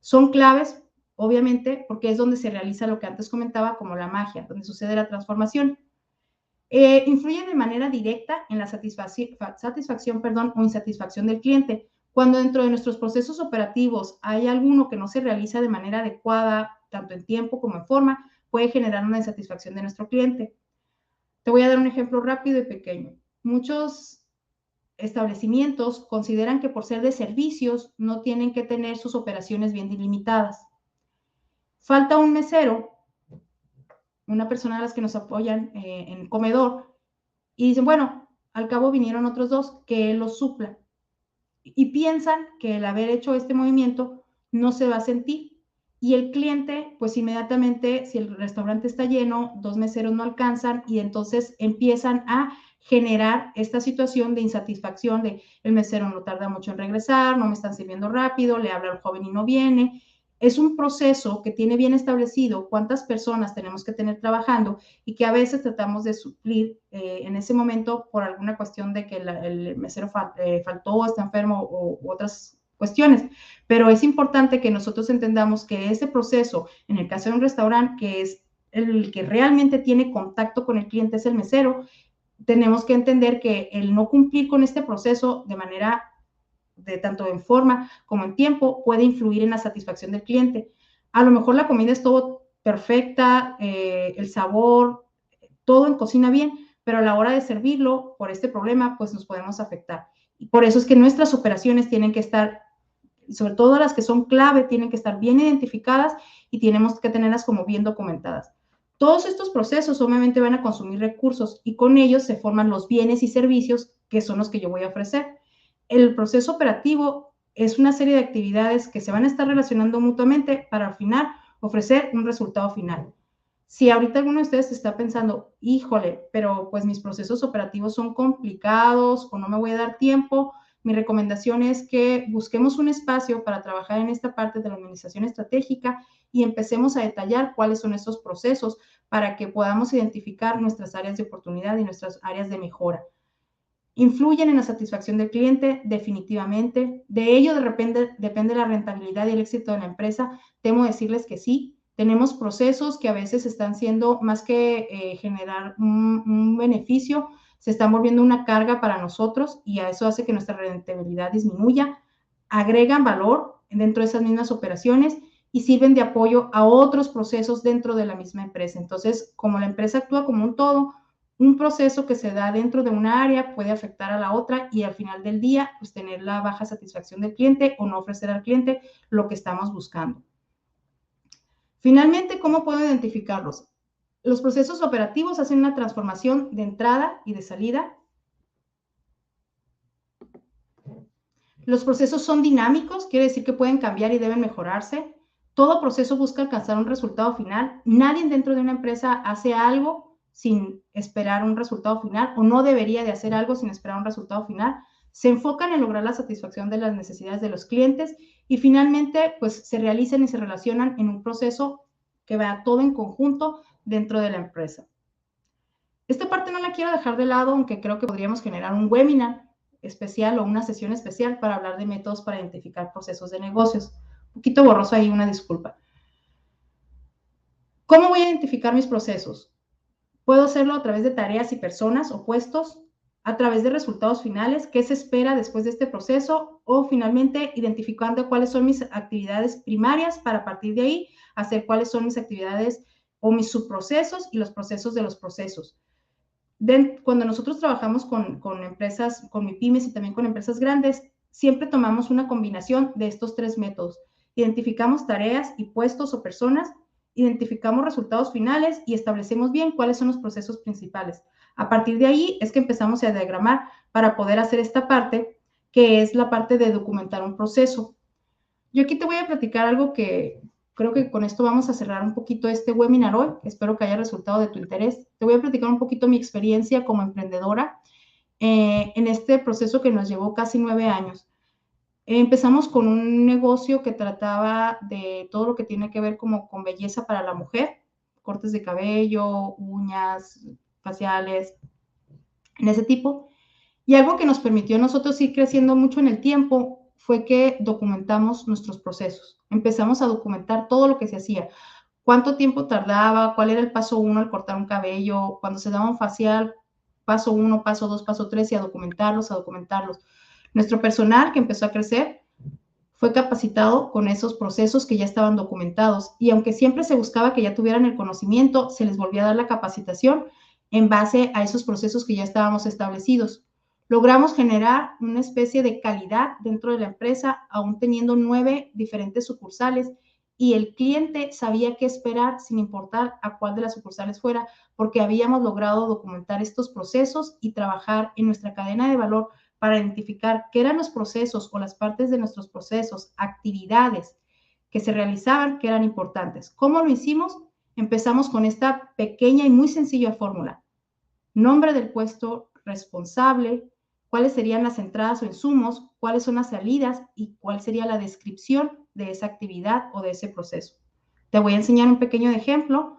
Son claves, obviamente, porque es donde se realiza lo que antes comentaba como la magia, donde sucede la transformación. Influyen de manera directa en la satisfacción o insatisfacción del cliente. Cuando dentro de nuestros procesos operativos hay alguno que no se realiza de manera adecuada, tanto en tiempo como en forma, puede generar una insatisfacción de nuestro cliente. Te voy a dar un ejemplo rápido y pequeño. Muchos establecimientos consideran que por ser de servicios no tienen que tener sus operaciones bien delimitadas. Falta un mesero, una persona de las que nos apoyan en el comedor, y dicen, bueno, al cabo vinieron otros 2, que él los supla. Y piensan que el haber hecho este movimiento no se va a sentir. Y el cliente, pues inmediatamente, si el restaurante está lleno, 2 meseros no alcanzan y entonces empiezan a generar esta situación de insatisfacción de el mesero no tarda mucho en regresar, no me están sirviendo rápido, le habla al joven y no viene. Es un proceso que tiene bien establecido cuántas personas tenemos que tener trabajando y que a veces tratamos de suplir en ese momento por alguna cuestión de que el mesero faltó, está enfermo u otras cuestiones. Pero es importante que nosotros entendamos que ese proceso, en el caso de un restaurante, que es el que realmente tiene contacto con el cliente, es el mesero, tenemos que entender que el no cumplir con este proceso de manera de tanto en forma como en tiempo puede influir en la satisfacción del cliente. A lo mejor la comida estuvo perfecta, el sabor, todo en cocina bien, pero a la hora de servirlo, por este problema, pues nos podemos afectar. Y por eso es que nuestras operaciones tienen que estar, sobre todo las que son clave, tienen que estar bien identificadas y tenemos que tenerlas como bien documentadas. Todos estos procesos obviamente van a consumir recursos y con ellos se forman los bienes y servicios que son los que yo voy a ofrecer. El proceso operativo es una serie de actividades que se van a estar relacionando mutuamente para al final ofrecer un resultado final. Si ahorita alguno de ustedes está pensando, híjole, pero pues mis procesos operativos son complicados o no me voy a dar tiempo, mi recomendación es que busquemos un espacio para trabajar en esta parte de la administración estratégica y empecemos a detallar cuáles son estos procesos para que podamos identificar nuestras áreas de oportunidad y nuestras áreas de mejora. ¿Influyen en la satisfacción del cliente? Definitivamente. De ello depende la rentabilidad y el éxito de la empresa. Temo decirles que sí. Tenemos procesos que a veces están siendo, más que generar un beneficio, se están volviendo una carga para nosotros y a eso hace que nuestra rentabilidad disminuya. Agregan valor dentro de esas mismas operaciones y sirven de apoyo a otros procesos dentro de la misma empresa. Entonces, como la empresa actúa como un todo, un proceso que se da dentro de una área puede afectar a la otra y al final del día, pues tener la baja satisfacción del cliente o no ofrecer al cliente lo que estamos buscando. Finalmente, ¿cómo puedo identificarlos? Los procesos operativos hacen una transformación de entrada y de salida. Los procesos son dinámicos, quiere decir que pueden cambiar y deben mejorarse. Todo proceso busca alcanzar un resultado final. Nadie dentro de una empresa hace algo sin esperar un resultado final o no debería de hacer algo sin esperar un resultado final. Se enfocan en lograr la satisfacción de las necesidades de los clientes y finalmente pues se realizan y se relacionan en un proceso que va todo en conjunto dentro de la empresa. Esta parte no la quiero dejar de lado, aunque creo que podríamos generar un webinar especial o una sesión especial para hablar de métodos para identificar procesos de negocios. Un poquito borroso ahí, una disculpa. ¿Cómo voy a identificar mis procesos? Puedo hacerlo a través de tareas y personas o puestos, a través de resultados finales, qué se espera después de este proceso, o finalmente identificando cuáles son mis actividades primarias para partir de ahí hacer cuáles son mis actividades o mis subprocesos y los procesos de los procesos. cuando nosotros trabajamos con empresas, con MIPYMES y también con empresas grandes, siempre tomamos una combinación de estos 3 métodos. Identificamos tareas y puestos o personas, identificamos resultados finales y establecemos bien cuáles son los procesos principales. A partir de ahí es que empezamos a diagramar para poder hacer esta parte, que es la parte de documentar un proceso. Yo aquí te voy a platicar algo que creo que con esto vamos a cerrar un poquito este webinar hoy. Espero que haya resultado de tu interés. Te voy a platicar un poquito mi experiencia como emprendedora en este proceso que nos llevó casi 9 años. Empezamos con un negocio que trataba de todo lo que tiene que ver como con belleza para la mujer, cortes de cabello, uñas, faciales, en ese tipo. Y algo que nos permitió a nosotros ir creciendo mucho en el tiempo fue que documentamos nuestros procesos. Empezamos a documentar todo lo que se hacía. Cuánto tiempo tardaba, cuál era el paso 1 al cortar un cabello, cuando se daba un facial, paso 1, paso 2, paso 3, y a documentarlos, a documentarlos. Nuestro personal, que empezó a crecer, fue capacitado con esos procesos que ya estaban documentados, y aunque siempre se buscaba que ya tuvieran el conocimiento, se les volvía a dar la capacitación en base a esos procesos que ya estábamos establecidos. Logramos generar una especie de calidad dentro de la empresa, aún teniendo 9 diferentes sucursales, y el cliente sabía qué esperar sin importar a cuál de las sucursales fuera, porque habíamos logrado documentar estos procesos y trabajar en nuestra cadena de valor para identificar qué eran los procesos o las partes de nuestros procesos, actividades que se realizaban que eran importantes. ¿Cómo lo hicimos? Empezamos con esta pequeña y muy sencilla fórmula. Nombre del puesto, responsable, cuáles serían las entradas o insumos, cuáles son las salidas y cuál sería la descripción de esa actividad o de ese proceso. Te voy a enseñar un pequeño ejemplo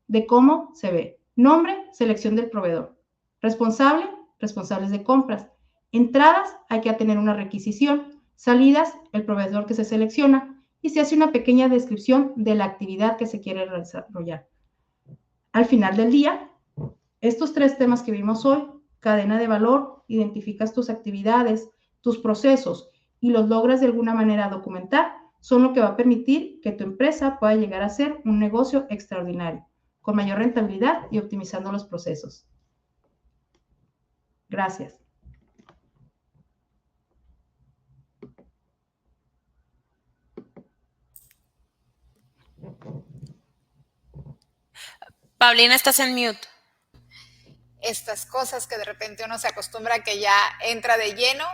de cómo se ve. Nombre, selección del proveedor. Responsable, responsables de compras. Entradas, hay que tener una requisición. Salidas, el proveedor que se selecciona, y se hace una pequeña descripción de la actividad que se quiere desarrollar. Al final del día, estos 3 temas que vimos hoy, cadena de valor, identificas tus actividades, tus procesos y los logras de alguna manera documentar, son lo que va a permitir que tu empresa pueda llegar a ser un negocio extraordinario, con mayor rentabilidad y optimizando los procesos. Gracias. Paulina, estás en mute. Estas cosas que de repente uno se acostumbra a que ya entra de lleno.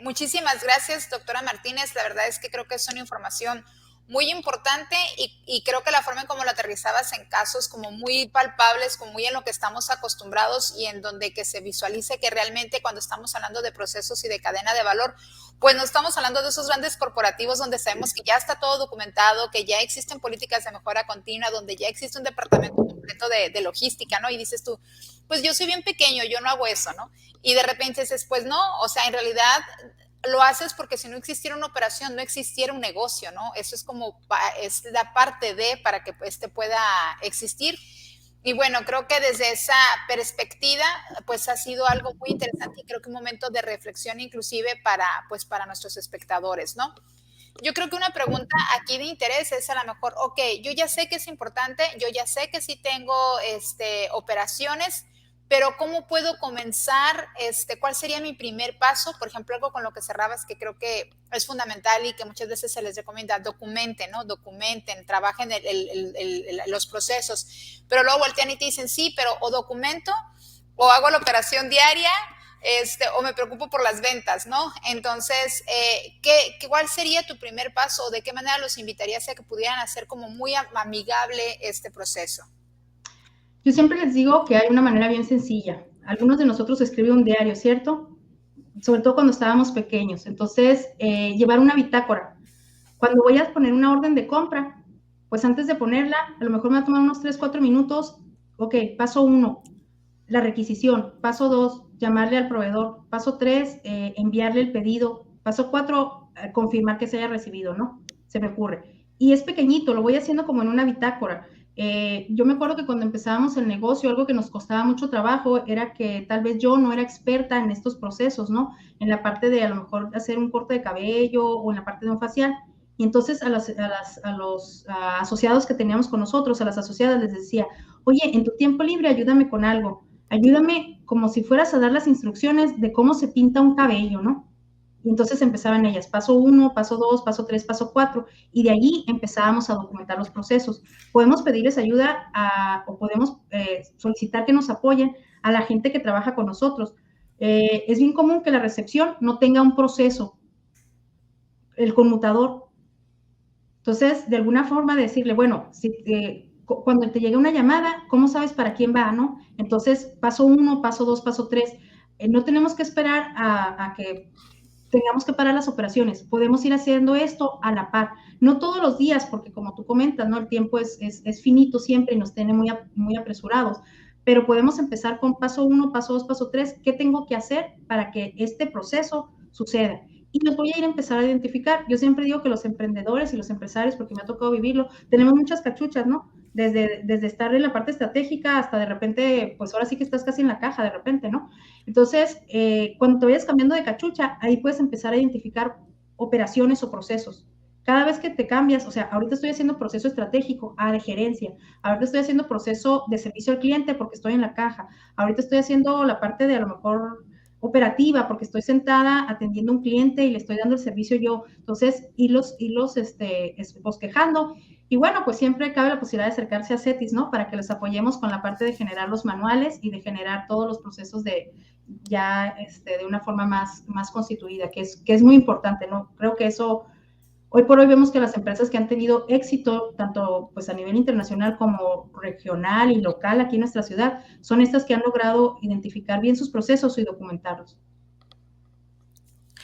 Muchísimas gracias, doctora Martínez. La verdad es que creo que es una información muy importante y creo que la forma en cómo lo aterrizabas en casos como muy palpables, como muy en lo que estamos acostumbrados y en donde que se visualice que realmente cuando estamos hablando de procesos y de cadena de valor, pues no estamos hablando de esos grandes corporativos donde sabemos que ya está todo documentado, que ya existen políticas de mejora continua, donde ya existe un departamento completo de logística, ¿no? Y dices tú, pues yo soy bien pequeño, yo no hago eso, ¿no? Y de repente dices, pues no, o sea, en realidad lo haces porque si no existiera una operación, no existiera un negocio, ¿no? Eso es como, es la parte de para que pueda existir. Y bueno, creo que desde esa perspectiva, pues ha sido algo muy interesante y creo que un momento de reflexión inclusive para nuestros espectadores, ¿no? Yo creo que una pregunta aquí de interés es a lo mejor, ok, yo ya sé que es importante, yo ya sé que sí tengo operaciones, pero ¿cómo puedo comenzar? ¿Cuál sería mi primer paso? Por ejemplo, algo con lo que cerrabas que creo que es fundamental y que muchas veces se les recomienda, documenten, ¿no? Documenten, trabajen los procesos, pero luego voltean y te dicen, sí, pero o documento o hago la operación diaria, o me preocupo por las ventas, ¿no? Entonces, ¿cuál sería tu primer paso o de qué manera los invitarías a que pudieran hacer como muy amigable este proceso? Yo siempre les digo que hay una manera bien sencilla. Algunos de nosotros escriben un diario, ¿cierto? Sobre todo cuando estábamos pequeños. Entonces, llevar una bitácora. Cuando voy a poner una orden de compra, pues antes de ponerla, a lo mejor me va a tomar unos 3, 4 minutos. Ok, paso 1, la requisición. Paso 2, llamarle al proveedor. Paso 3, enviarle el pedido. Paso 4, confirmar que se haya recibido, ¿no? Se me ocurre. Y es pequeñito, lo voy haciendo como en una bitácora. Yo me acuerdo que cuando empezábamos el negocio, algo que nos costaba mucho trabajo era que tal vez yo no era experta en estos procesos, ¿no? En la parte de a lo mejor hacer un corte de cabello o en la parte de un facial. Y entonces a los asociados que teníamos con nosotros, a las asociadas les decía, oye, en tu tiempo libre ayúdame con algo. ayúdame como si fueras a dar las instrucciones de cómo se pinta un cabello, ¿no? Y entonces empezaban ellas, paso 1, paso 2, paso 3, paso 4, y de allí empezábamos a documentar los procesos. Podemos pedirles ayuda o podemos solicitar que nos apoyen a la gente que trabaja con nosotros. Es bien común que la recepción no tenga un proceso, el conmutador. Entonces, de alguna forma decirle, bueno, cuando te llegue una llamada, ¿cómo sabes para quién va, no? Entonces, paso 1, paso 2, paso 3. No tenemos que esperar a que tengamos que parar las operaciones. Podemos ir haciendo esto a la par. No todos los días, porque como tú comentas, ¿no? El tiempo es finito siempre y nos tiene muy apresurados. Pero podemos empezar con paso 1, paso 2, paso 3. ¿Qué tengo que hacer para que este proceso suceda? Y los voy a ir a empezar a identificar. Yo siempre digo que los emprendedores y los empresarios, porque me ha tocado vivirlo, tenemos muchas cachuchas, ¿no? Desde estar en la parte estratégica hasta de repente, pues ahora sí que estás casi en la caja de repente, ¿no? Entonces, cuando te vayas cambiando de cachucha, ahí puedes empezar a identificar operaciones o procesos. Cada vez que te cambias, o sea, ahorita estoy haciendo proceso estratégico, de gerencia, ahorita estoy haciendo proceso de servicio al cliente porque estoy en la caja, ahorita estoy haciendo la parte de a lo mejor operativa porque estoy sentada atendiendo a un cliente y le estoy dando el servicio yo. Entonces, irlos bosquejando. Y bueno, pues siempre cabe la posibilidad de acercarse a CETIS, ¿no? Para que les apoyemos con la parte de generar los manuales y de generar todos los procesos de una forma más constituida, que es muy importante, ¿no? Creo que eso, hoy por hoy vemos que las empresas que han tenido éxito, tanto pues a nivel internacional como regional y local aquí en nuestra ciudad, son estas que han logrado identificar bien sus procesos y documentarlos.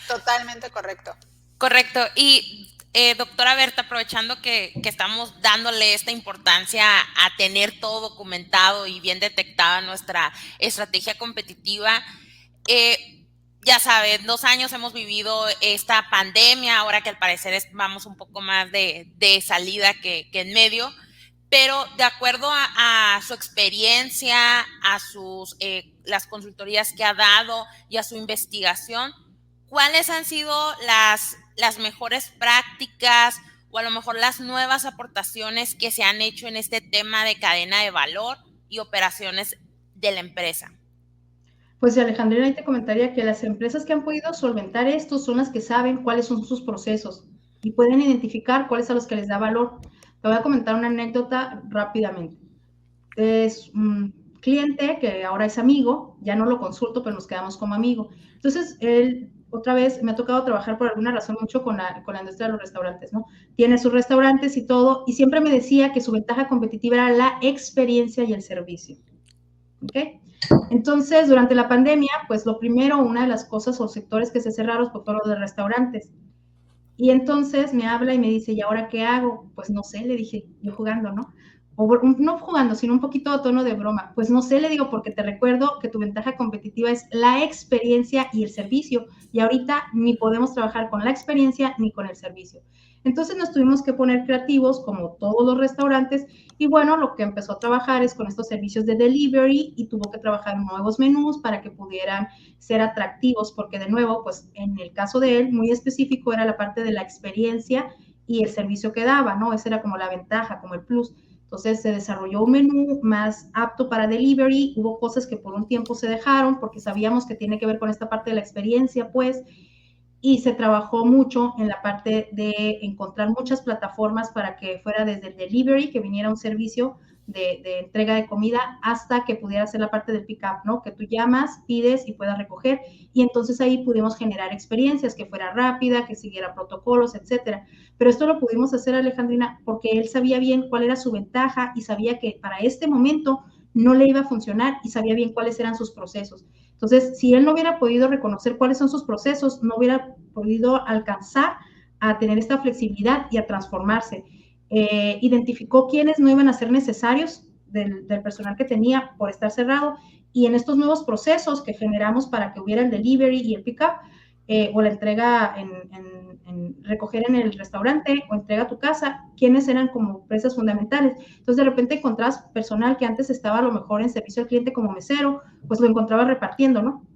Totalmente correcto. Correcto. Y doctora Berta, aprovechando que estamos dándole esta importancia a tener todo documentado y bien detectada nuestra estrategia competitiva, ya sabes, 2 años hemos vivido esta pandemia, ahora que al parecer vamos un poco más de salida que en medio, pero de acuerdo a su experiencia, a las consultorías que ha dado y a su investigación, ¿cuáles han sido las mejores prácticas o a lo mejor las nuevas aportaciones que se han hecho en este tema de cadena de valor y operaciones de la empresa? Pues Alejandrina, ahí te comentaría que las empresas que han podido solventar esto son las que saben cuáles son sus procesos y pueden identificar cuáles a los que les da valor. Te voy a comentar una anécdota rápidamente. Es un cliente que ahora es amigo, ya no lo consulto, pero nos quedamos como amigo. Entonces, él, otra vez, me ha tocado trabajar por alguna razón mucho con la industria de los restaurantes, ¿no? Tiene sus restaurantes y todo, y siempre me decía que su ventaja competitiva era la experiencia y el servicio. ¿Ok? Entonces, durante la pandemia, pues lo primero, una de las cosas o sectores que se cerraron fue todo lo de restaurantes. Y entonces me habla y me dice, ¿y ahora qué hago? Pues no sé, le dije, yo jugando, ¿no? O no jugando, sino un poquito de tono de broma. Pues no sé, le digo, porque te recuerdo que tu ventaja competitiva es la experiencia y el servicio. Y ahorita ni podemos trabajar con la experiencia ni con el servicio. Entonces nos tuvimos que poner creativos, como todos los restaurantes, y bueno, lo que empezó a trabajar es con estos servicios de delivery y tuvo que trabajar nuevos menús para que pudieran ser atractivos, porque de nuevo, pues en el caso de él, muy específico era la parte de la experiencia y el servicio que daba, ¿no? Esa era como la ventaja, como el plus. Entonces se desarrolló un menú más apto para delivery, hubo cosas que por un tiempo se dejaron porque sabíamos que tiene que ver con esta parte de la experiencia, pues, y se trabajó mucho en la parte de encontrar muchas plataformas para que fuera desde el delivery, que viniera un servicio de entrega de comida, hasta que pudiera hacer la parte del pick-up, ¿no? Que tú llamas, pides y puedas recoger, y entonces ahí pudimos generar experiencias, que fuera rápida, que siguiera protocolos, etcétera. Pero esto lo pudimos hacer, Alejandrina, porque él sabía bien cuál era su ventaja y sabía que para este momento no le iba a funcionar y sabía bien cuáles eran sus procesos. Entonces, si él no hubiera podido reconocer cuáles son sus procesos, no hubiera podido alcanzar a tener esta flexibilidad y a transformarse. Identificó quiénes no iban a ser necesarios del personal que tenía por estar cerrado, y en estos nuevos procesos que generamos para que hubiera el delivery y el pick-up, o la entrega recoger en el restaurante o entrega a tu casa, quiénes eran como empresas fundamentales. Entonces, de repente encontrabas personal que antes estaba a lo mejor en servicio al cliente como mesero, pues lo encontrabas repartiendo, ¿no?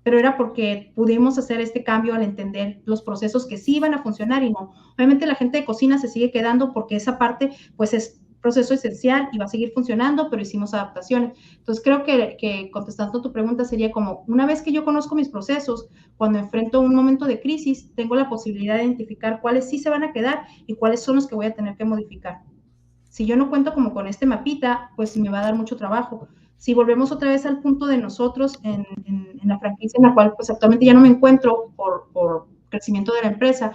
Pero era porque pudimos hacer este cambio al entender los procesos que sí iban a funcionar y no. Obviamente la gente de cocina se sigue quedando porque esa parte, pues es proceso esencial y va a seguir funcionando, pero hicimos adaptaciones. Entonces, creo que contestando tu pregunta sería como, una vez que yo conozco mis procesos, cuando enfrento un momento de crisis, tengo la posibilidad de identificar cuáles sí se van a quedar y cuáles son los que voy a tener que modificar. Si yo no cuento como con este mapita, pues me va a dar mucho trabajo. Si volvemos otra vez al punto de nosotros en la franquicia en la cual pues actualmente ya no me encuentro por crecimiento de la empresa,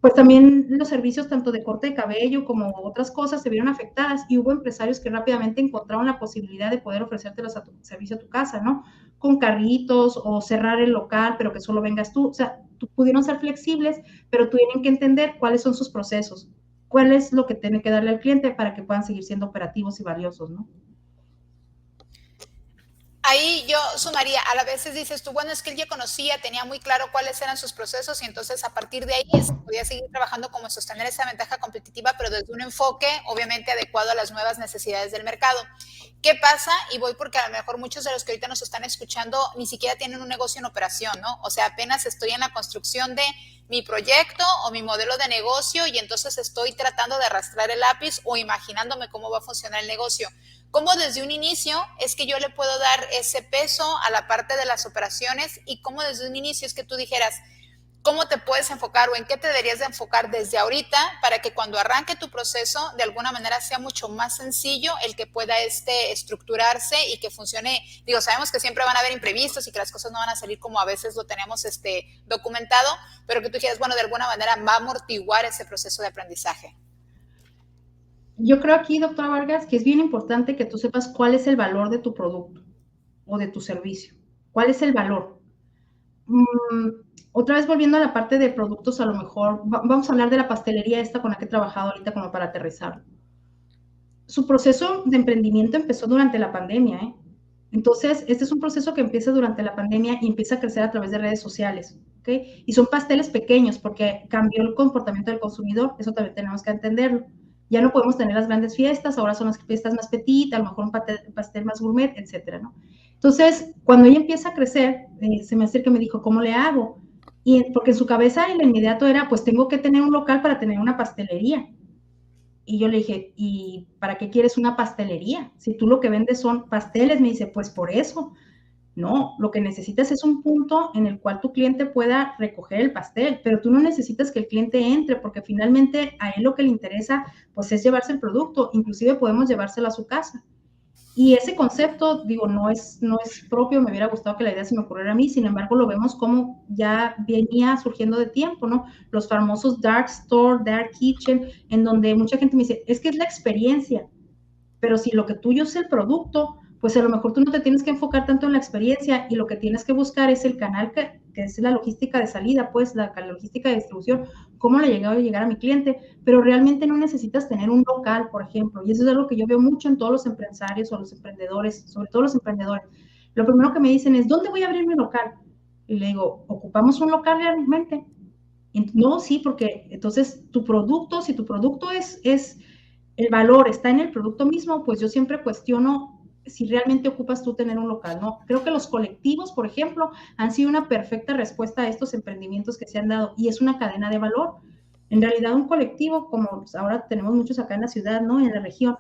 pues también los servicios tanto de corte de cabello como otras cosas se vieron afectadas y hubo empresarios que rápidamente encontraron la posibilidad de poder ofrecértelos a tu servicio a tu casa, ¿no? Con carritos o cerrar el local, pero que solo vengas tú. O sea, pudieron ser flexibles, pero tienen que entender cuáles son sus procesos, cuál es lo que tienen que darle al cliente para que puedan seguir siendo operativos y valiosos, ¿no? Ahí yo sumaría, a la veces dices tú, bueno, es que él ya conocía, tenía muy claro cuáles eran sus procesos y entonces a partir de ahí podía seguir trabajando como sostener esa ventaja competitiva, pero desde un enfoque obviamente adecuado a las nuevas necesidades del mercado. ¿Qué pasa? Y voy porque a lo mejor muchos de los que ahorita nos están escuchando ni siquiera tienen un negocio en operación, ¿no? O sea, apenas estoy en la construcción de mi proyecto o mi modelo de negocio y entonces estoy tratando de arrastrar el lápiz o imaginándome cómo va a funcionar el negocio. Cómo desde un inicio es que yo le puedo dar ese peso a la parte de las operaciones y cómo desde un inicio es que tú dijeras cómo te puedes enfocar o en qué te deberías de enfocar desde ahorita para que cuando arranque tu proceso de alguna manera sea mucho más sencillo el que pueda estructurarse y que funcione. Digo, sabemos que siempre van a haber imprevistos y que las cosas no van a salir como a veces lo tenemos documentado, pero que tú dijeras, bueno, de alguna manera va a amortiguar ese proceso de aprendizaje. Yo creo aquí, doctora Vargas, que es bien importante que tú sepas cuál es el valor de tu producto o de tu servicio. ¿Cuál es el valor? Otra vez volviendo a la parte de productos, a lo mejor vamos a hablar de la pastelería esta con la que he trabajado ahorita como para aterrizar. Su proceso de emprendimiento empezó durante la pandemia, ¿eh? Entonces, este es un proceso que empieza durante la pandemia y empieza a crecer a través de redes sociales, ¿ok? Y son pasteles pequeños porque cambió el comportamiento del consumidor, eso también tenemos que entenderlo. Ya no podemos tener las grandes fiestas, ahora son las fiestas más petit, a lo mejor un pastel más gourmet, etcétera, ¿no? Entonces, cuando ella empieza a crecer, se me acerca y me dijo, ¿cómo le hago? Y porque en su cabeza el inmediato era, pues tengo que tener un local para tener una pastelería. Y yo le dije, ¿y para qué quieres una pastelería? Si tú lo que vendes son pasteles, me dice, pues por eso. No, lo que necesitas es un punto en el cual tu cliente pueda recoger el pastel, pero tú no necesitas que el cliente entre, porque finalmente a él lo que le interesa, pues es llevarse el producto, inclusive podemos llevárselo a su casa. Y ese concepto, digo, no es propio, me hubiera gustado que la idea se me ocurriera a mí, sin embargo, lo vemos como ya venía surgiendo de tiempo, ¿no? Los famosos dark store, dark kitchen, en donde mucha gente me dice, es que es la experiencia, pero si lo que tuyo es el producto, pues a lo mejor tú no te tienes que enfocar tanto en la experiencia y lo que tienes que buscar es el canal que es la logística de salida, pues la logística de distribución, cómo le llegaba a llegar a mi cliente, pero realmente no necesitas tener un local, por ejemplo, y eso es algo que yo veo mucho en todos los empresarios o los emprendedores, sobre todo los emprendedores. Lo primero que me dicen es, ¿dónde voy a abrir mi local? Y le digo, ¿ocupamos un local realmente? No, sí, porque entonces tu producto, si tu producto es el valor está en el producto mismo, pues yo siempre cuestiono si realmente ocupas tú tener un local, ¿no? Creo que los colectivos, por ejemplo, han sido una perfecta respuesta a estos emprendimientos que se han dado y es una cadena de valor. En realidad un colectivo, como ahora tenemos muchos acá en la ciudad, ¿no? En la región,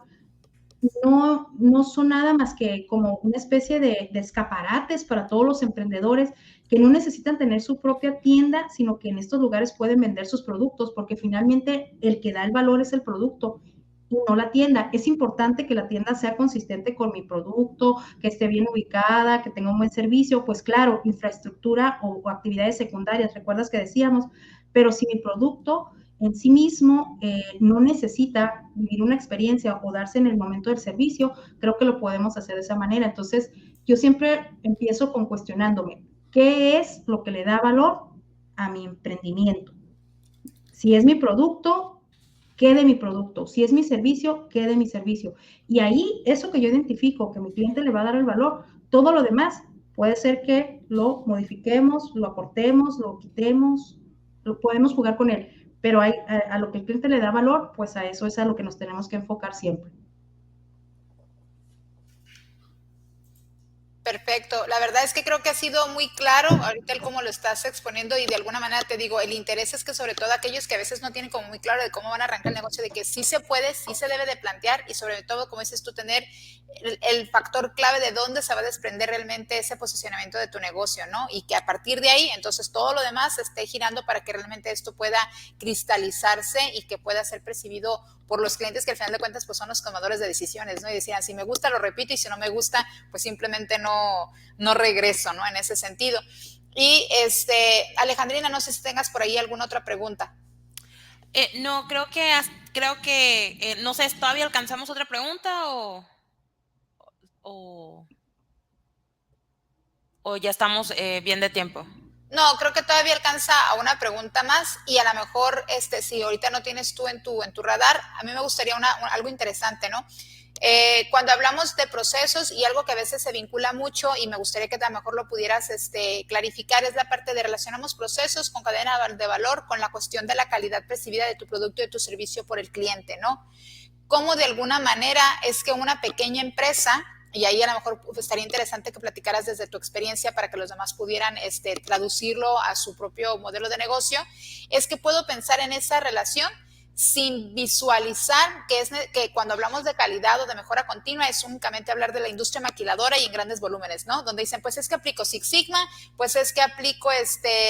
no son nada más que como una especie de escaparates para todos los emprendedores que no necesitan tener su propia tienda, sino que en estos lugares pueden vender sus productos, porque finalmente el que da el valor es el producto y no la tienda. Es importante que la tienda sea consistente con mi producto, que esté bien ubicada, que tenga un buen servicio, pues claro, infraestructura o actividades secundarias, recuerdas que decíamos, pero si mi producto en sí mismo no necesita vivir una experiencia o darse en el momento del servicio, creo que lo podemos hacer de esa manera. Entonces, yo siempre empiezo con cuestionándome, ¿qué es lo que le da valor a mi emprendimiento? Si es mi producto, ¿qué de mi producto? Si es mi servicio, ¿qué de mi servicio? Y ahí, eso que yo identifico, que mi cliente le va a dar el valor, todo lo demás puede ser que lo modifiquemos, lo aportemos, lo quitemos, lo podemos jugar con él, pero a lo que el cliente le da valor, pues a eso es a lo que nos tenemos que enfocar siempre. Perfecto. La verdad es que creo que ha sido muy claro ahorita el cómo lo estás exponiendo y de alguna manera te digo, el interés es que sobre todo aquellos que a veces no tienen como muy claro de cómo van a arrancar el negocio, de que sí se puede, sí se debe de plantear y sobre todo, como dices tú, tener el factor clave de dónde se va a desprender realmente ese posicionamiento de tu negocio, ¿no? Y que a partir de ahí, entonces todo lo demás esté girando para que realmente esto pueda cristalizarse y que pueda ser percibido por los clientes que al final de cuentas pues son los tomadores de decisiones, ¿no? Y decían, si me gusta lo repito y si no me gusta pues simplemente no regreso, ¿no? En ese sentido. Y Alejandrina, no sé si tengas por ahí alguna otra pregunta. No, creo que no sé, ¿todavía alcanzamos otra pregunta o, o ya estamos bien de tiempo? No, creo que todavía alcanza a una pregunta más y a lo mejor, si ahorita no tienes tú en tu radar, a mí me gustaría algo interesante, ¿no? Cuando hablamos de procesos y algo que a veces se vincula mucho y me gustaría que a lo mejor lo pudieras clarificar es la parte de relacionamos procesos con cadena de valor con la cuestión de la calidad percibida de tu producto y de tu servicio por el cliente, ¿no? Cómo de alguna manera es que una pequeña empresa, y ahí a lo mejor estaría interesante que platicaras desde tu experiencia para que los demás pudieran traducirlo a su propio modelo de negocio, es que puedo pensar en esa relación sin visualizar que cuando hablamos de calidad o de mejora continua es únicamente hablar de la industria maquiladora y en grandes volúmenes, ¿no? Donde dicen, pues es que aplico Six Sigma, pues es que aplico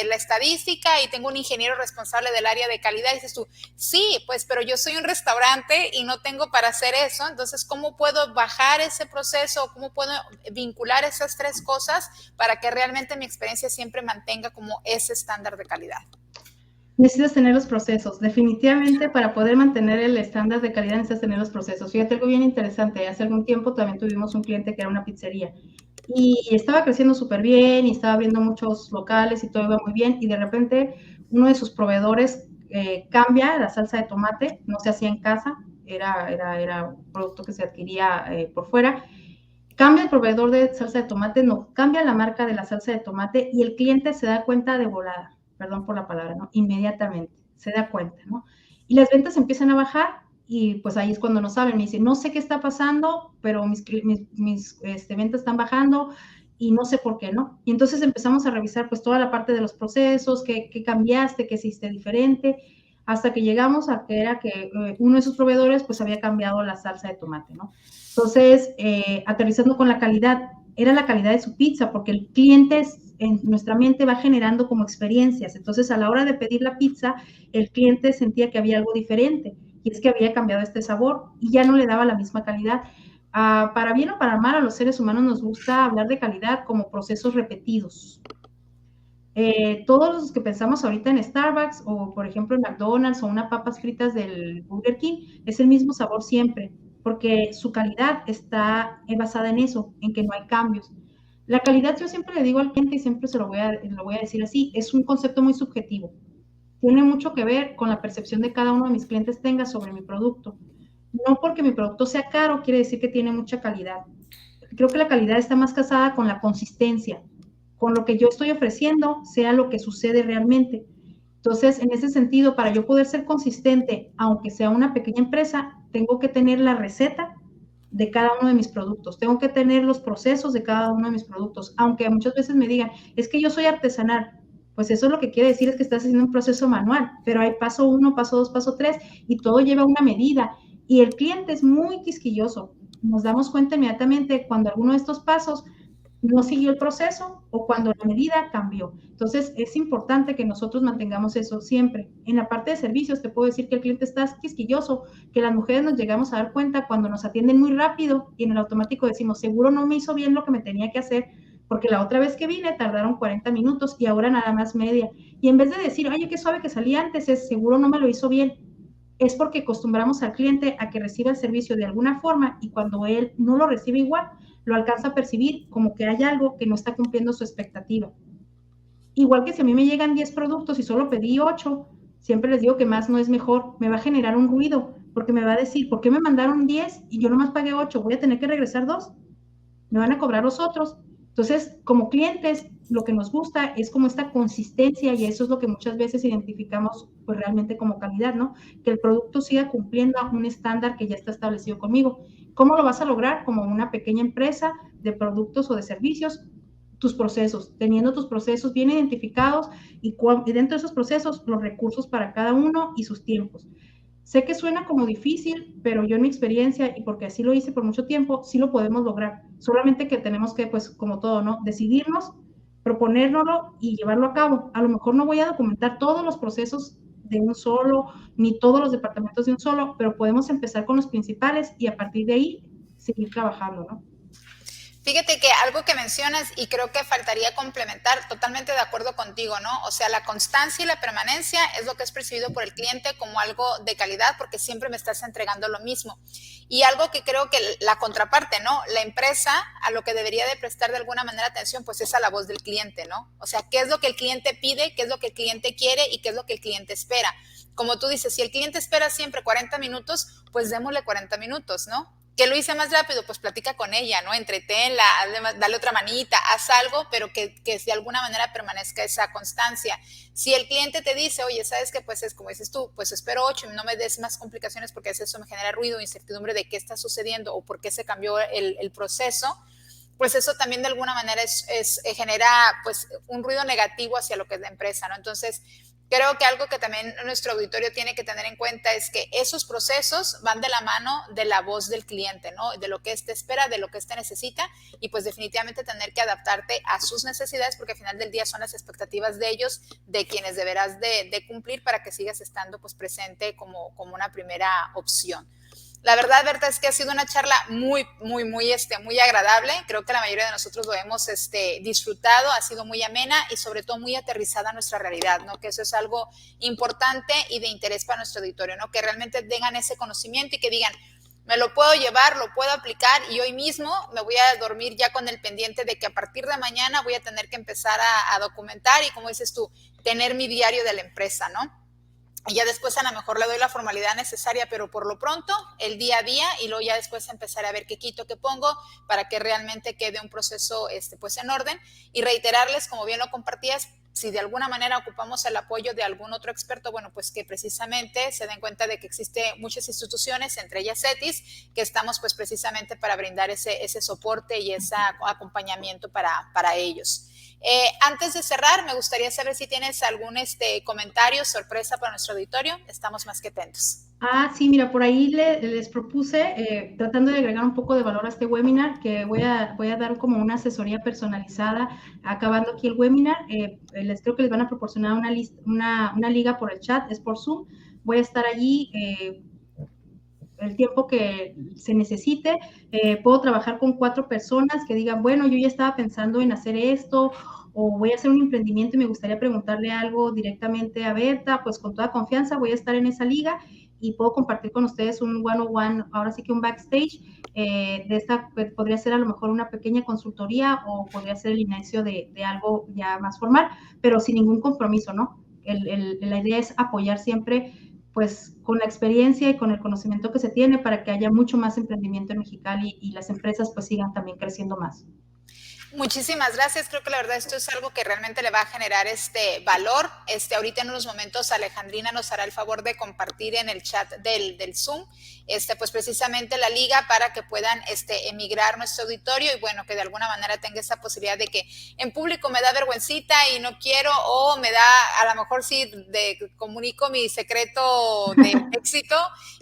la estadística y tengo un ingeniero responsable del área de calidad. Y dices tú, sí, pues pero yo soy un restaurante y no tengo para hacer eso, entonces ¿cómo puedo bajar ese proceso? ¿Cómo puedo vincular esas tres cosas para que realmente mi experiencia siempre mantenga como ese estándar de calidad? Necesitas tener los procesos. Definitivamente, para poder mantener el estándar de calidad, necesitas tener los procesos. Fíjate algo bien interesante. Hace algún tiempo también tuvimos un cliente que era una pizzería y estaba creciendo súper bien y estaba abriendo muchos locales y todo iba muy bien. Y de repente, uno de sus proveedores cambia la salsa de tomate, no se hacía en casa, era un producto que se adquiría por fuera. Cambia el proveedor de salsa de tomate, no, cambia la marca de la salsa de tomate y el cliente se da cuenta de volada, perdón por la palabra, ¿no? Inmediatamente, se da cuenta, ¿no? Y las ventas empiezan a bajar y pues ahí es cuando no saben, me dicen, no sé qué está pasando, pero mis ventas están bajando y no sé por qué, ¿no? Y entonces empezamos a revisar pues toda la parte de los procesos, qué cambiaste, qué hiciste diferente, hasta que llegamos a que era que uno de sus proveedores pues había cambiado la salsa de tomate, ¿no? Entonces, aterrizando con la calidad, era la calidad de su pizza, porque el cliente en nuestra mente va generando como experiencias. Entonces, a la hora de pedir la pizza, el cliente sentía que había algo diferente, y es que había cambiado este sabor y ya no le daba la misma calidad. Para bien o para mal, a los seres humanos nos gusta hablar de calidad como procesos repetidos. Todos los que pensamos ahorita en Starbucks o, por ejemplo, en McDonald's o unas papas fritas del Burger King, es el mismo sabor siempre, porque su calidad está basada en eso, en que no hay cambios. La calidad, yo siempre le digo al cliente y siempre lo voy a decir así, es un concepto muy subjetivo. Tiene mucho que ver con la percepción de cada uno de mis clientes tenga sobre mi producto. No porque mi producto sea caro quiere decir que tiene mucha calidad. Creo que la calidad está más casada con la consistencia, con lo que yo estoy ofreciendo, sea lo que sucede realmente. Entonces, en ese sentido, para yo poder ser consistente, aunque sea una pequeña empresa, tengo que tener la receta de cada uno de mis productos, tengo que tener los procesos de cada uno de mis productos, aunque muchas veces me digan, es que yo soy artesanal, pues eso lo que quiere decir es que estás haciendo un proceso manual, pero hay paso 1, paso 2, paso 3, y todo lleva una medida, y el cliente es muy quisquilloso. Nos damos cuenta inmediatamente cuando alguno de estos pasos no siguió el proceso o cuando la medida cambió. Entonces, es importante que nosotros mantengamos eso siempre. En la parte de servicios, te puedo decir que el cliente está quisquilloso, que las mujeres nos llegamos a dar cuenta cuando nos atienden muy rápido y en el automático decimos, seguro no me hizo bien lo que me tenía que hacer, porque la otra vez que vine tardaron 40 minutos y ahora nada más media. Y en vez de decir, oye, qué suave que salí antes, es seguro no me lo hizo bien. Es porque acostumbramos al cliente a que reciba el servicio de alguna forma y cuando él no lo recibe igual, lo alcanza a percibir como que hay algo que no está cumpliendo su expectativa. Igual que si a mí me llegan 10 productos y solo pedí 8, siempre les digo que más no es mejor, me va a generar un ruido, porque me va a decir, ¿por qué me mandaron 10 y yo nomás pagué 8? Voy a tener que regresar 2, me van a cobrar los otros. Entonces, como clientes, lo que nos gusta es como esta consistencia y eso es lo que muchas veces identificamos pues realmente como calidad, ¿no? Que el producto siga cumpliendo un estándar que ya está establecido conmigo. ¿Cómo lo vas a lograr? Como una pequeña empresa, de productos o de servicios, tus procesos, teniendo tus procesos bien identificados y dentro de esos procesos los recursos para cada uno y sus tiempos. Sé que suena como difícil, pero yo en mi experiencia, y porque así lo hice por mucho tiempo, sí lo podemos lograr. Solamente que tenemos que, pues como todo, ¿no? Decidirnos, proponérnoslo y llevarlo a cabo. A lo mejor no voy a documentar todos los procesos de un solo, ni todos los departamentos de un solo, pero podemos empezar con los principales y a partir de ahí seguir trabajando, ¿no? Fíjate que algo que mencionas y creo que faltaría complementar, totalmente de acuerdo contigo, ¿no? O sea, la constancia y la permanencia es lo que es percibido por el cliente como algo de calidad porque siempre me estás entregando lo mismo. Y algo que creo que la contraparte, ¿no? La empresa a lo que debería de prestar de alguna manera atención, pues es a la voz del cliente, ¿no? O sea, ¿qué es lo que el cliente pide? ¿Qué es lo que el cliente quiere? ¿Y qué es lo que el cliente espera? Como tú dices, si el cliente espera siempre 40 minutos, pues démosle 40 minutos, ¿no? ¿Qué lo hice más rápido? Pues platica con ella, ¿no? Entretenla, dale otra manita, haz algo, pero que de alguna manera permanezca esa constancia. Si el cliente te dice, oye, ¿sabes qué? Pues es como dices tú, pues espero 8 y no me des más complicaciones porque eso me genera ruido, incertidumbre de qué está sucediendo o por qué se cambió el proceso, pues eso también de alguna manera genera pues un ruido negativo hacia lo que es la empresa, ¿no? Entonces, creo que algo que también nuestro auditorio tiene que tener en cuenta es que esos procesos van de la mano de la voz del cliente, ¿no? De lo que éste espera, de lo que éste necesita y pues definitivamente tener que adaptarte a sus necesidades porque al final del día son las expectativas de ellos, de quienes deberás de cumplir para que sigas estando pues presente como una primera opción. La verdad, Berta, es que ha sido una charla muy agradable. Creo que la mayoría de nosotros lo hemos disfrutado, ha sido muy amena y sobre todo muy aterrizada a nuestra realidad, ¿no? Que eso es algo importante y de interés para nuestro auditorio, ¿no? Que realmente tengan ese conocimiento y que digan, me lo puedo llevar, lo puedo aplicar y hoy mismo me voy a dormir ya con el pendiente de que a partir de mañana voy a tener que empezar a documentar y, como dices tú, tener mi diario de la empresa, ¿no? Y ya después a lo mejor le doy la formalidad necesaria, pero por lo pronto el día a día y luego ya después empezar a ver qué quito, qué pongo para que realmente quede un proceso pues en orden y reiterarles, como bien lo compartías, si de alguna manera ocupamos el apoyo de algún otro experto, bueno, pues que precisamente se den cuenta de que existe muchas instituciones, entre ellas CETIS, que estamos pues precisamente para brindar ese soporte y ese acompañamiento para ellos. Antes de cerrar, me gustaría saber si tienes algún comentario, sorpresa para nuestro auditorio. Estamos más que atentos. Sí, mira, por ahí les propuse, tratando de agregar un poco de valor a este webinar, que voy a dar como una asesoría personalizada acabando aquí el webinar. Les creo que les van a proporcionar una liga por el chat, es por Zoom. Voy a estar allí el tiempo que se necesite. Puedo trabajar con 4 personas que digan, bueno, yo ya estaba pensando en hacer esto, o voy a hacer un emprendimiento y me gustaría preguntarle algo directamente a Berta, pues con toda confianza voy a estar en esa liga y puedo compartir con ustedes un one-on-one, ahora sí que un backstage, de esta podría ser a lo mejor una pequeña consultoría o podría ser el inicio de algo ya más formal, pero sin ningún compromiso, ¿no? La idea es apoyar siempre pues con la experiencia y con el conocimiento que se tiene para que haya mucho más emprendimiento en Mexicali y las empresas pues sigan también creciendo más. Muchísimas gracias. Creo que la verdad esto es algo que realmente le va a generar valor. Ahorita en unos momentos Alejandrina nos hará el favor de compartir en el chat del Zoom, pues precisamente la liga para que puedan emigrar nuestro auditorio y bueno, que de alguna manera tenga esa posibilidad de que en público me da vergüencita y no quiero, o me da, a lo mejor sí, comunico mi secreto de éxito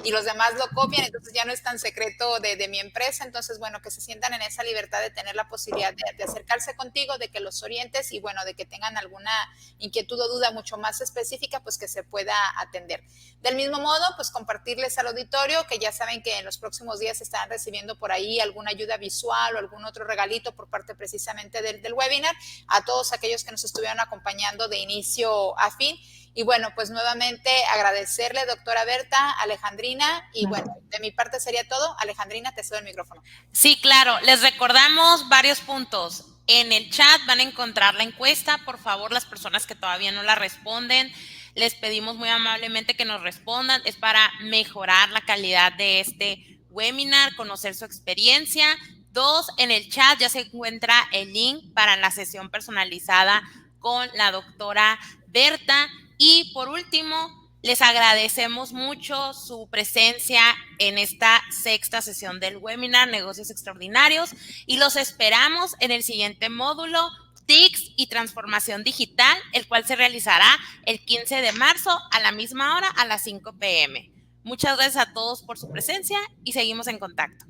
y los demás lo copian, entonces ya no es tan secreto de mi empresa. Entonces, bueno, que se sientan en esa libertad de tener la posibilidad de acercarse contigo, de que los orientes y bueno, de que tengan alguna inquietud o duda mucho más específica, pues que se pueda atender. Del mismo modo, pues compartirles al auditorio que ya saben que en los próximos días estarán recibiendo por ahí alguna ayuda visual o algún otro regalito por parte precisamente del webinar, a todos aquellos que nos estuvieron acompañando de inicio a fin. Y bueno, pues nuevamente agradecerle, doctora Berta, Alejandrina, y bueno, de mi parte sería todo. Alejandrina, te cedo el micrófono. Sí, claro, les recordamos varios puntos. En el chat van a encontrar la encuesta. Por favor, las personas que todavía no la responden, les pedimos muy amablemente que nos respondan. Es para mejorar la calidad de este webinar, conocer su experiencia. 2, en el chat ya se encuentra el link para la sesión personalizada con la doctora Berta. Y por último, Les agradecemos mucho su presencia en esta sexta sesión del webinar Negocios Extraordinarios y los esperamos en el siguiente módulo, TICs y Transformación Digital, el cual se realizará el 15 de marzo a la misma hora, a las 5 p.m. Muchas gracias a todos por su presencia y seguimos en contacto.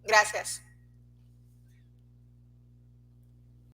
Gracias.